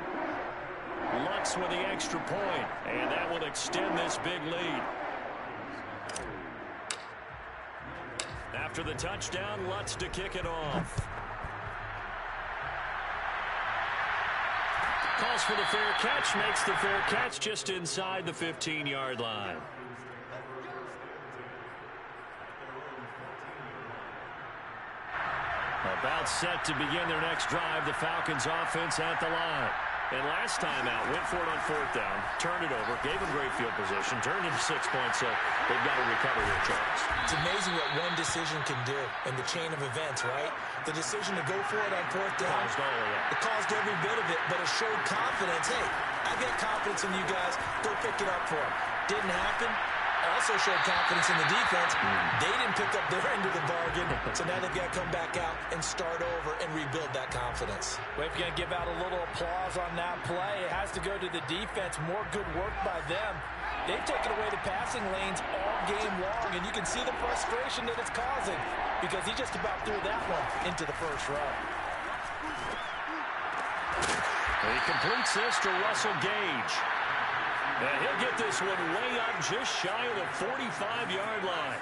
Lutz with the extra point, and that will extend this big lead. After the touchdown, Lutz to kick it off. Calls for the fair catch, makes the fair catch just inside the 15-yard line. About set to begin their next drive, the Falcons offense at the line. And last time out, went for it on 4th down, turned it over, gave them great field position, turned into 6 points, so they've got to recover here, Charles. It's amazing what one decision can do in the chain of events, right? The decision to go for it on 4th down, it caused every bit of it, but it showed confidence. Hey, I got confidence in you guys. Go pick it up for them. Didn't happen. Also showed confidence in the defense. They didn't pick up their end of the bargain, so now they've got to come back out and start over and rebuild that confidence. Well, if you're going to give out a little applause on that play, it has to go to the defense. More good work by them. They've taken away the passing lanes all game long, and you can see the frustration that it's causing because he just about threw that one into the 1st row. He completes this to Russell Gage. And he'll get this one way up just shy of the 45-yard line.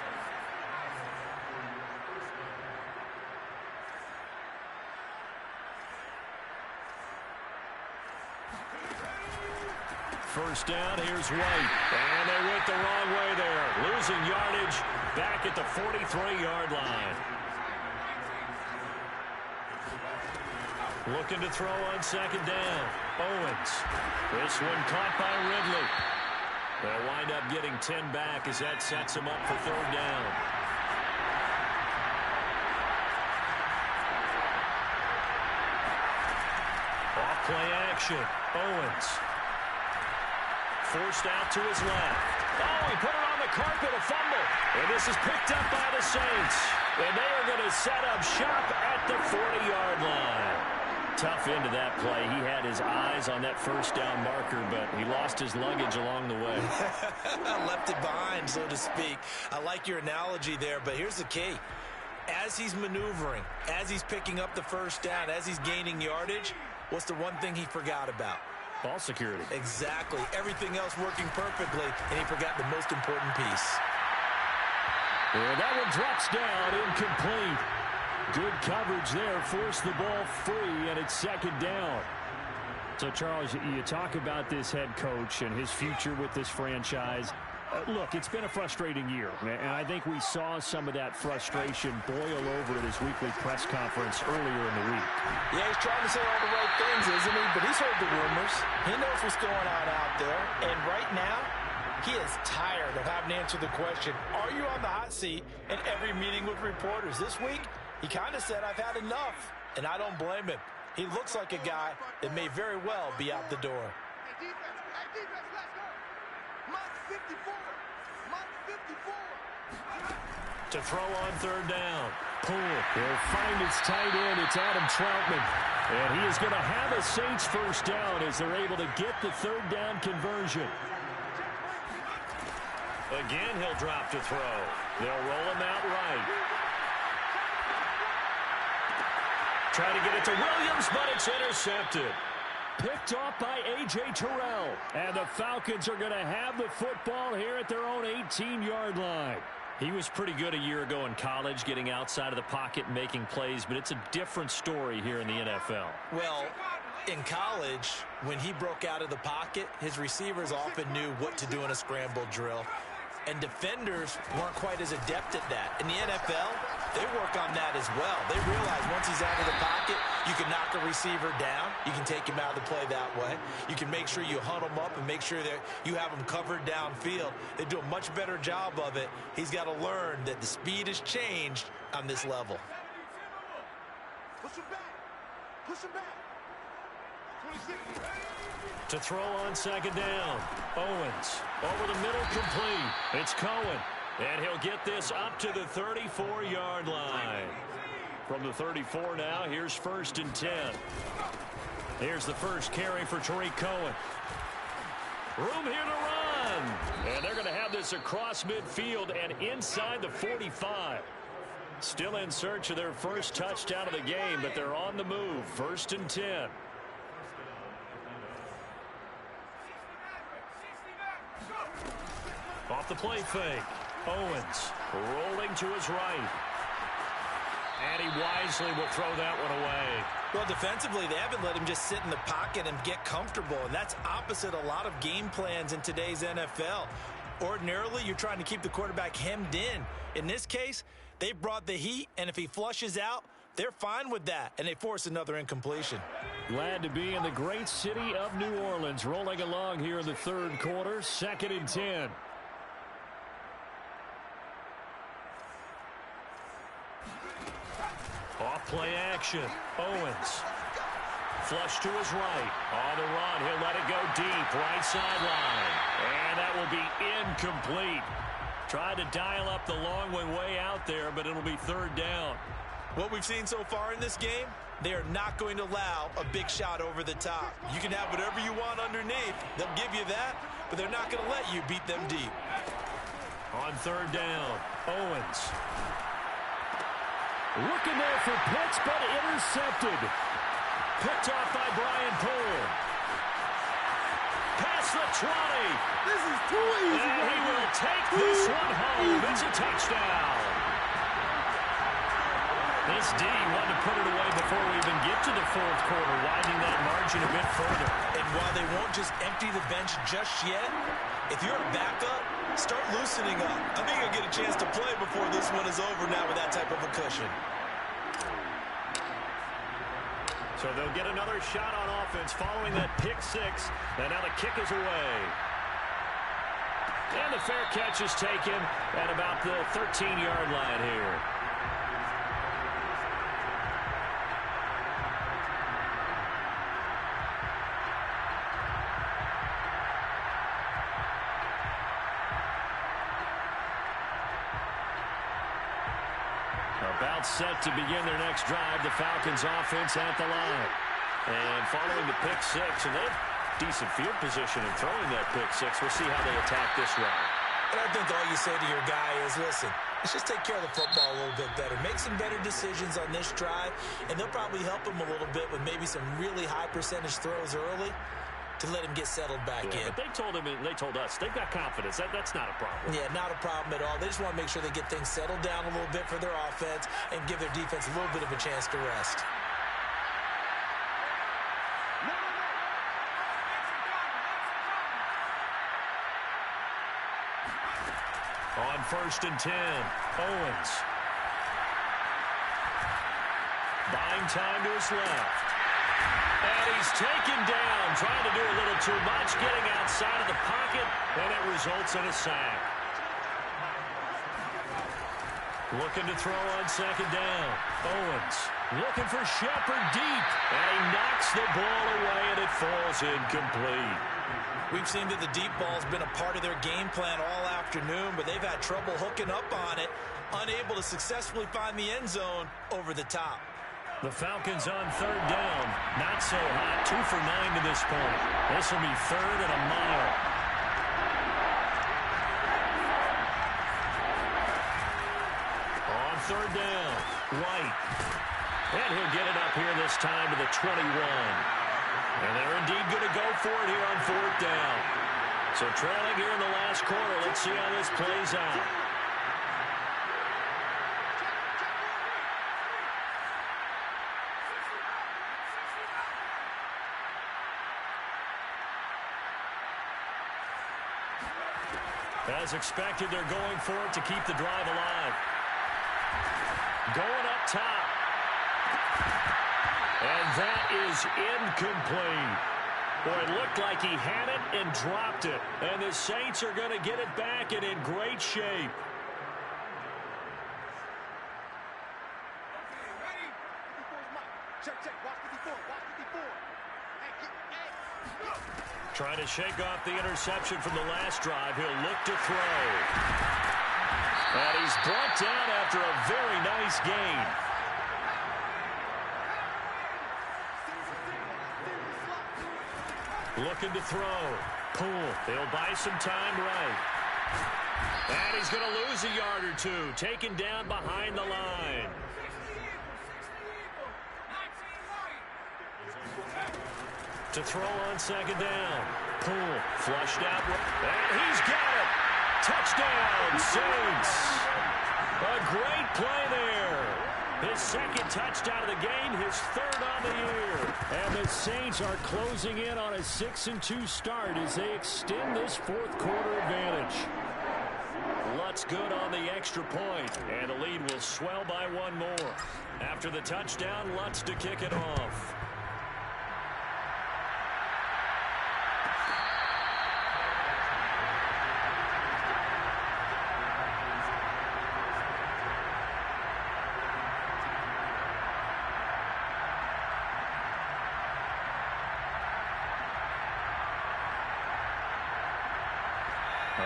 first down. Here's White. And they went the wrong way there. Losing yardage back at the 43-yard line. Looking to throw on second down. Owens. This one caught by Ridley. They'll wind up getting 10 back as that sets them up for third down. Off play action. Owens. Forced out to his left. Oh, he put it on the carpet, a fumble. And this is picked up by the Saints. And they are going to set up shop at the 40-yard line. Tough into that play. He had his eyes on that first down marker, but he lost his luggage along the way. Left it behind, so to speak. I like your analogy there, but here's the key. As he's maneuvering, as he's picking up the first down, as he's gaining yardage, what's the one thing he forgot about? Ball security. Exactly. Everything else working perfectly, and he forgot the most important piece. And that one drops down, incomplete. Good coverage there, forced the ball free, and it's second down. So, Charles, you talk about this head coach and his future with this franchise. Look, it's been a frustrating year, and I think we saw some of that frustration boil over at his weekly press conference earlier in the week. Yeah, he's trying to say all the right things, isn't he? But he's heard the rumors. He knows what's going on out there, and right now, he is tired of having to answer the question, are you on the hot seat in every meeting with reporters? This week, he kind of said, I've had enough, and I don't blame him. He looks like a guy that may very well be out the door. Hey, defense, let's go. Mark 54. Mark 54. To throw on third down. Poole will find his tight end. It's Adam Troutman. And he is going to have a Saints first down as they're able to get the third down conversion. Again, he'll drop to throw. They'll roll him out right. Try to get it to Williams, but it's intercepted. Picked off by A.J. Terrell. And the Falcons are going to have the football here at their own 18-yard line. He was pretty good a year ago in college, getting outside of the pocket and making plays, but it's a different story here in the NFL. Well, in college, when he broke out of the pocket, his receivers often knew what to do in a scramble drill. And defenders weren't quite as adept at that. In the NFL, they work on that as well. They realize once he's out of the pocket, you can knock a receiver down. You can take him out of the play that way. You can make sure you hunt him up and make sure that you have him covered downfield. They do a much better job of it. He's got to learn that the speed has changed on this level. Push him back. Push him back. 26. To throw on second down. Owens over the middle, complete. It's Cohen. And he'll get this up to the 34-yard line. From the 34 now, here's first and 10. Here's the first carry for Tariq Cohen. Room here to run. And they're going to have this across midfield and inside the 45. Still in search of their first touchdown of the game, but they're on the move. First and 10. Off the play fake. Owens rolling to his right. And he wisely will throw that one away. Well, defensively, they haven't let him just sit in the pocket and get comfortable, and that's opposite a lot of game plans in today's NFL. Ordinarily, you're trying to keep the quarterback hemmed in. In this case, they brought the heat, and if he flushes out, they're fine with that, and they force another incompletion. Glad to be in the great city of New Orleans, rolling along here in the third quarter, second and 10. Off play action. Owens. Flush to his right. On the run. He'll let it go deep. Right sideline. And that will be incomplete. Tried to dial up the long way out there, but it'll be third down. What we've seen so far in this game, they are not going to allow a big shot over the top. You can have whatever you want underneath. They'll give you that, but they're not going to let you beat them deep. On third down, Owens. Looking there for Pitts, but intercepted. Picked off by Brian Poole. Past the 20. This is too easy. And he will take this one home. It's a touchdown. This D wanted to put it away before we even get to the fourth quarter, widening that margin a bit further. And while they won't just empty the bench just yet, if you're a backup, start loosening up. I think you'll get a chance to play before this one is over now with that type of a cushion. So they'll get another shot on offense following that pick six. And now the kick is away. And the fair catch is taken at about the 13-yard line here. About set to begin their next drive, the Falcons offense at the line. And following the pick six, and they have decent field position in throwing that pick six. We'll see how they attack this round. And I think all you say to your guy is, listen, let's just take care of the football a little bit better. Make some better decisions on this drive, and they'll probably help him a little bit with maybe some really high percentage throws early to let him get settled back in. But they told us they've got confidence. That's not a problem. Yeah, not a problem at all. They just want to make sure they get things settled down a little bit for their offense and give their defense a little bit of a chance to rest. On 1st and 10, Owens. Buying time to his left. And he's taken down, trying to do a little too much, getting outside of the pocket, and it results in a sack. Looking to throw on 2nd down. Owens looking for Shepard deep, and he knocks the ball away, and it falls incomplete. We've seen that the deep ball's been a part of their game plan all afternoon, but they've had trouble hooking up on it, unable to successfully find the end zone over the top. The Falcons on 3rd down. Not so hot. 2 for 9 to this point. This will be 3rd and a mile. On 3rd down, White. And he'll get it up here this time to the 21. And they're indeed going to go for it here on 4th down. So trailing here in the last quarter. Let's see how this plays out. As expected, they're going for it to keep the drive alive. Going up top. And that is incomplete. Boy, it looked like he had it and dropped it. And the Saints are going to get it back and in great shape. Trying to shake off the interception from the last drive. He'll look to throw. And he's brought down after a very nice gain. Looking to throw. Poole. They'll buy some time right. And he's going to lose a yard or two. Taken down behind the line. To throw on 2nd down. Poole flushed out. And he's got it. Touchdown, Saints. A great play there. His 2nd touchdown of the game, his 3rd on the year. And the Saints are closing in on a 6-2 start as they extend this 4th quarter advantage. Lutz good on the extra point, and the lead will swell by 1 more. After the touchdown, Lutz to kick it off.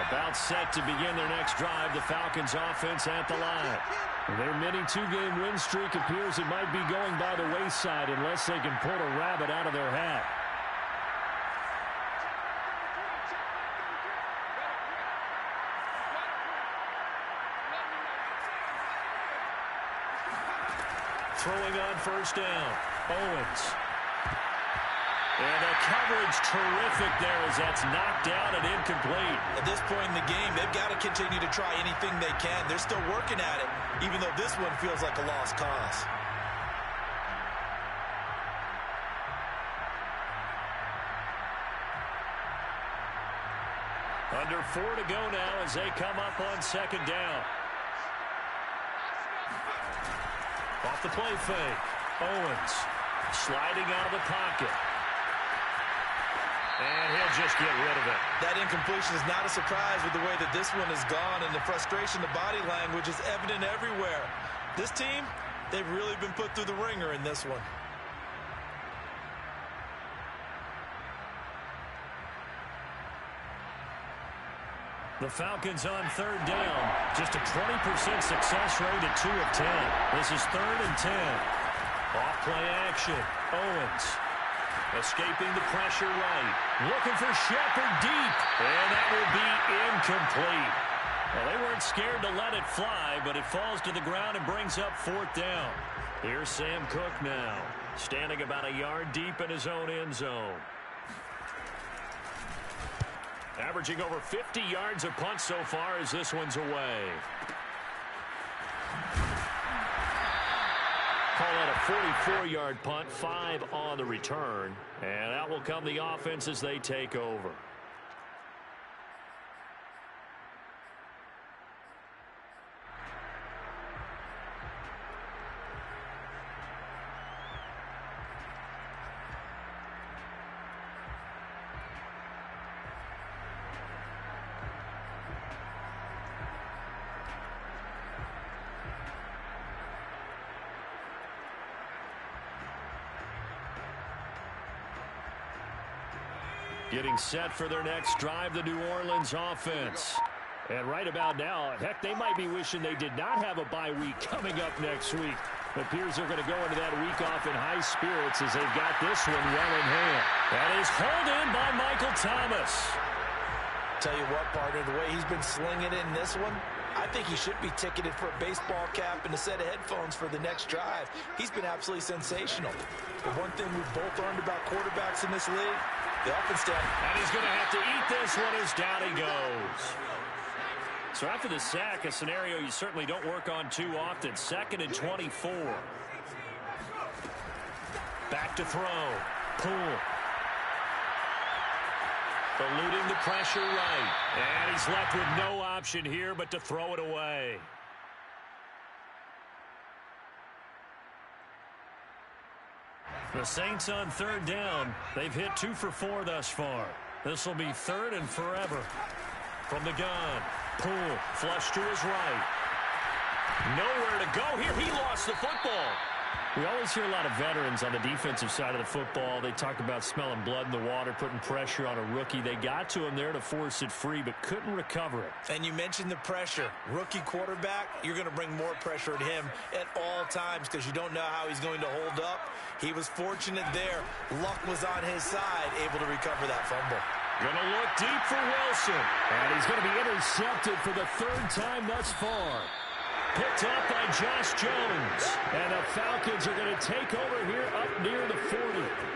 About set to begin their next drive, the Falcons offense at the line. Their mini 2-game win streak appears it might be going by the wayside unless they can pull a rabbit out of their hat. Throwing on 1st down, Owens. And the coverage terrific there as that's knocked down and incomplete. At this point in the game, they've got to continue to try anything they can. They're still working at it, even though this one feels like a lost cause. Under 4 to go now as they come up on second down. Off the play fake. Owens sliding out of the pocket. And he'll just get rid of it. That incompletion is not a surprise with the way that this one has gone, and the frustration, the body language is evident everywhere. This team, they've really been put through the ringer in this one. The Falcons on third down. Just a 20% success rate at 2 of 10. This is 3rd and 10. Off play action. Owens escaping the pressure right. Looking for Shepard deep. And that will be incomplete. Well, they weren't scared to let it fly, but it falls to the ground and brings up 4th down. Here's Sam Cook now, standing about a yard deep in his own end zone. Averaging over 50 yards a punt so far as this one's away. Call that a 44-yard punt, 5 on the return. And that will come the offense as they take over. Getting set for their next drive, the New Orleans offense. And right about now, heck, they might be wishing they did not have a bye week coming up next week. It appears they're going to go into that week off in high spirits as they've got this one well in hand. That is hauled in by Michael Thomas. Tell you what, partner, the way he's been slinging it in this one, I think he should be ticketed for a baseball cap and a set of headphones for the next drive. He's been absolutely sensational. The one thing we've both learned about quarterbacks in this league, they often stand. And he's going to have to eat this one as down he goes. So after the sack, a scenario you certainly don't work on too often. 2nd and 24. Back to throw. Poole. Eluding the pressure right. And he's left with no option here but to throw it away. The Saints on third down. They've hit 2 for 4 thus far. This will be 3rd and forever. From the gun. Poole flush to his right. Nowhere to go here. He lost the football. We always hear a lot of veterans on the defensive side of the football. They talk about smelling blood in the water, putting pressure on a rookie. They got to him there to force it free, but couldn't recover it. And you mentioned the pressure. Rookie quarterback, you're going to bring more pressure at him at all times because you don't know how he's going to hold up. He was fortunate there. Luck was on his side, able to recover that fumble. Going to look deep for Wilson. And he's going to be intercepted for the 3rd time thus far. Picked up by Josh Jones. And the Falcons are going to take over here up near the 40.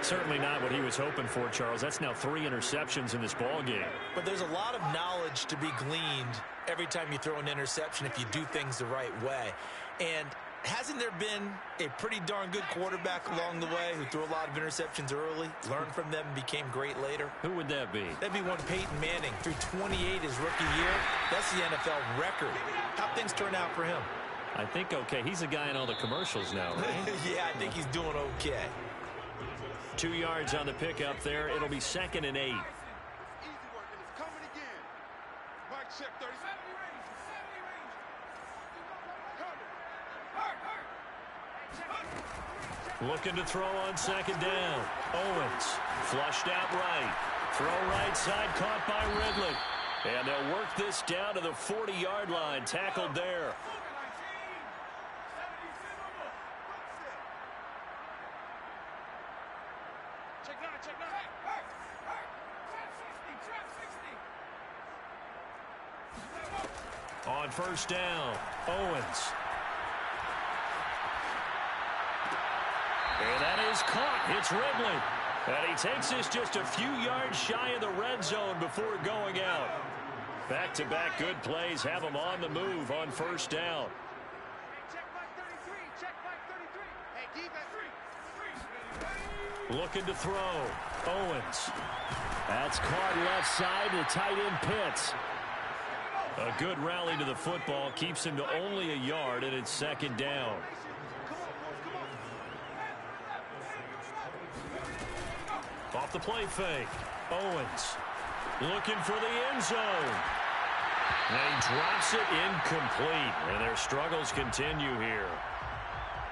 Certainly not what he was hoping for, Charles. That's now 3 interceptions in this ball game. But there's a lot of knowledge to be gleaned every time you throw an interception if you do things the right way. And hasn't there been a pretty darn good quarterback along the way who threw a lot of interceptions early, learned from them, and became great later? Who would that be? That'd be one Peyton Manning. Threw 28 his rookie year. That's the NFL record. How'd things turn out for him? I think okay. He's a guy in all the commercials now, right? Yeah, I think he's doing okay. 2 yards on the pickup there. It'll be 2nd and 8. Easy work, and it's coming again. Mike check 30. Looking to throw on 2nd down. Owens flushed out right. Throw right side caught by Ridley. And they'll work this down to the 40-yard line. Tackled there. Check 9. On 1st down, Owens. And that is caught. It's Ridley. And he takes this just a few yards shy of the red zone before going out. Back-to-back good plays have him on the move on first down. Check back 33. Check back 33. Hey, defense. Looking to throw. Owens. That's caught left side to tight end Pitts. A good rally to the football keeps him to only a yard, and it's second down. Off the play fake. Owens looking for the end zone. And he drops it incomplete, and their struggles continue here.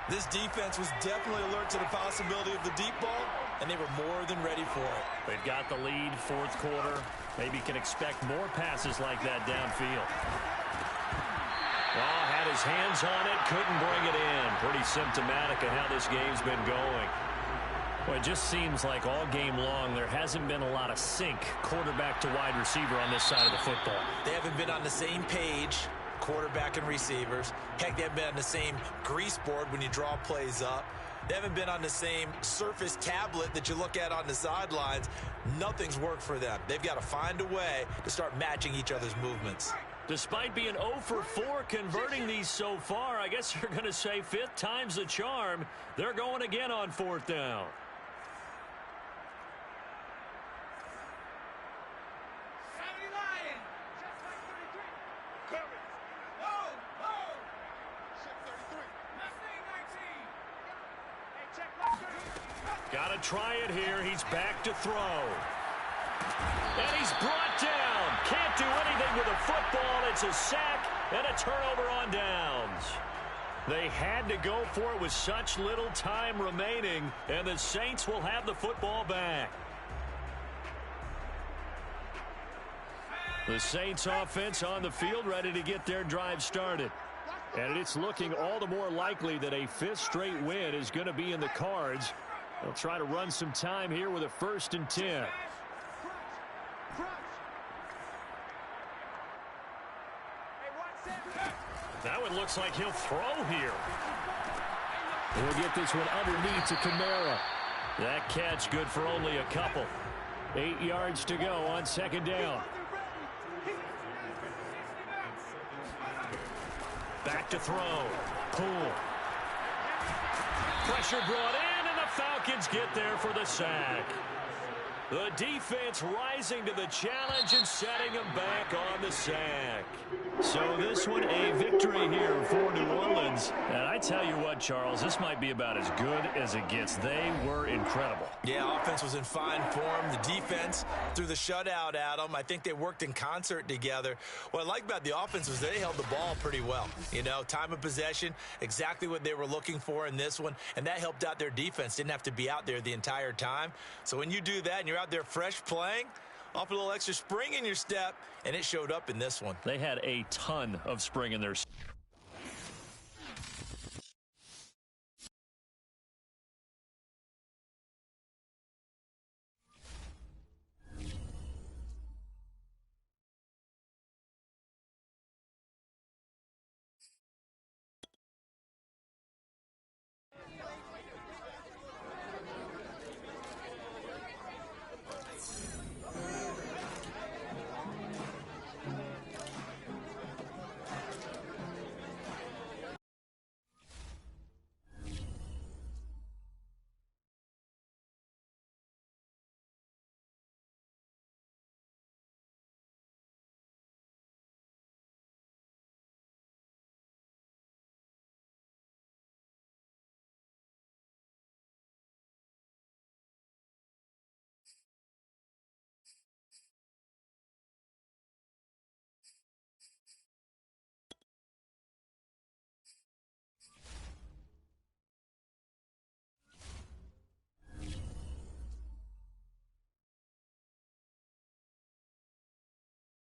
This defense was definitely alert to the possibility of the deep ball, and they were more than ready for it. They've got the lead, fourth quarter. Maybe can expect more passes like that downfield. Oh, had his hands on it, couldn't bring it in. Pretty symptomatic of how this game's been going. Well, it just seems like all game long there hasn't been a lot of sync quarterback to wide receiver on this side of the football. They haven't been on the same page, quarterback and receivers. Heck, they haven't been on the same grease board when you draw plays up. They haven't been on the same surface tablet that you look at on the sidelines. Nothing's worked for them. They've got to find a way to start matching each other's movements. Despite being 0 for 4 converting these so far, I guess you're going to say fifth time's the charm. They're going again on fourth down. Got to try it here. He's back to throw. And he's brought down. Can't do anything with a football. It's a sack and a turnover on downs. They had to go for it with such little time remaining, and the Saints will have the football back. The Saints offense on the field ready to get their drive started. And it's looking all the more likely that a fifth straight win is going to be in the cards. They'll try to run some time here with a 1st and 10. That one looks like he'll throw here. We'll get this one underneath to Kamara. That catch good for only a couple. 8 yards to go on second down. Back to throw. Poole. Pressure brought in, and the Falcons get there for the sack. The defense rising to the challenge and setting them back on the sack. So this one a victory here for New Orleans. And I tell you what, Charles, this might be about as good as it gets. They were incredible. Yeah, offense was in fine form. The defense threw the shutout at them. I think they worked in concert together. What I like about the offense was they held the ball pretty well. You know, time of possession, exactly what they were looking for in this one. And that helped out their defense. Didn't have to be out there the entire time. So when you do that and you're out there fresh playing, off a little extra spring in your step, and it showed up in this one. They had a ton of spring in their step.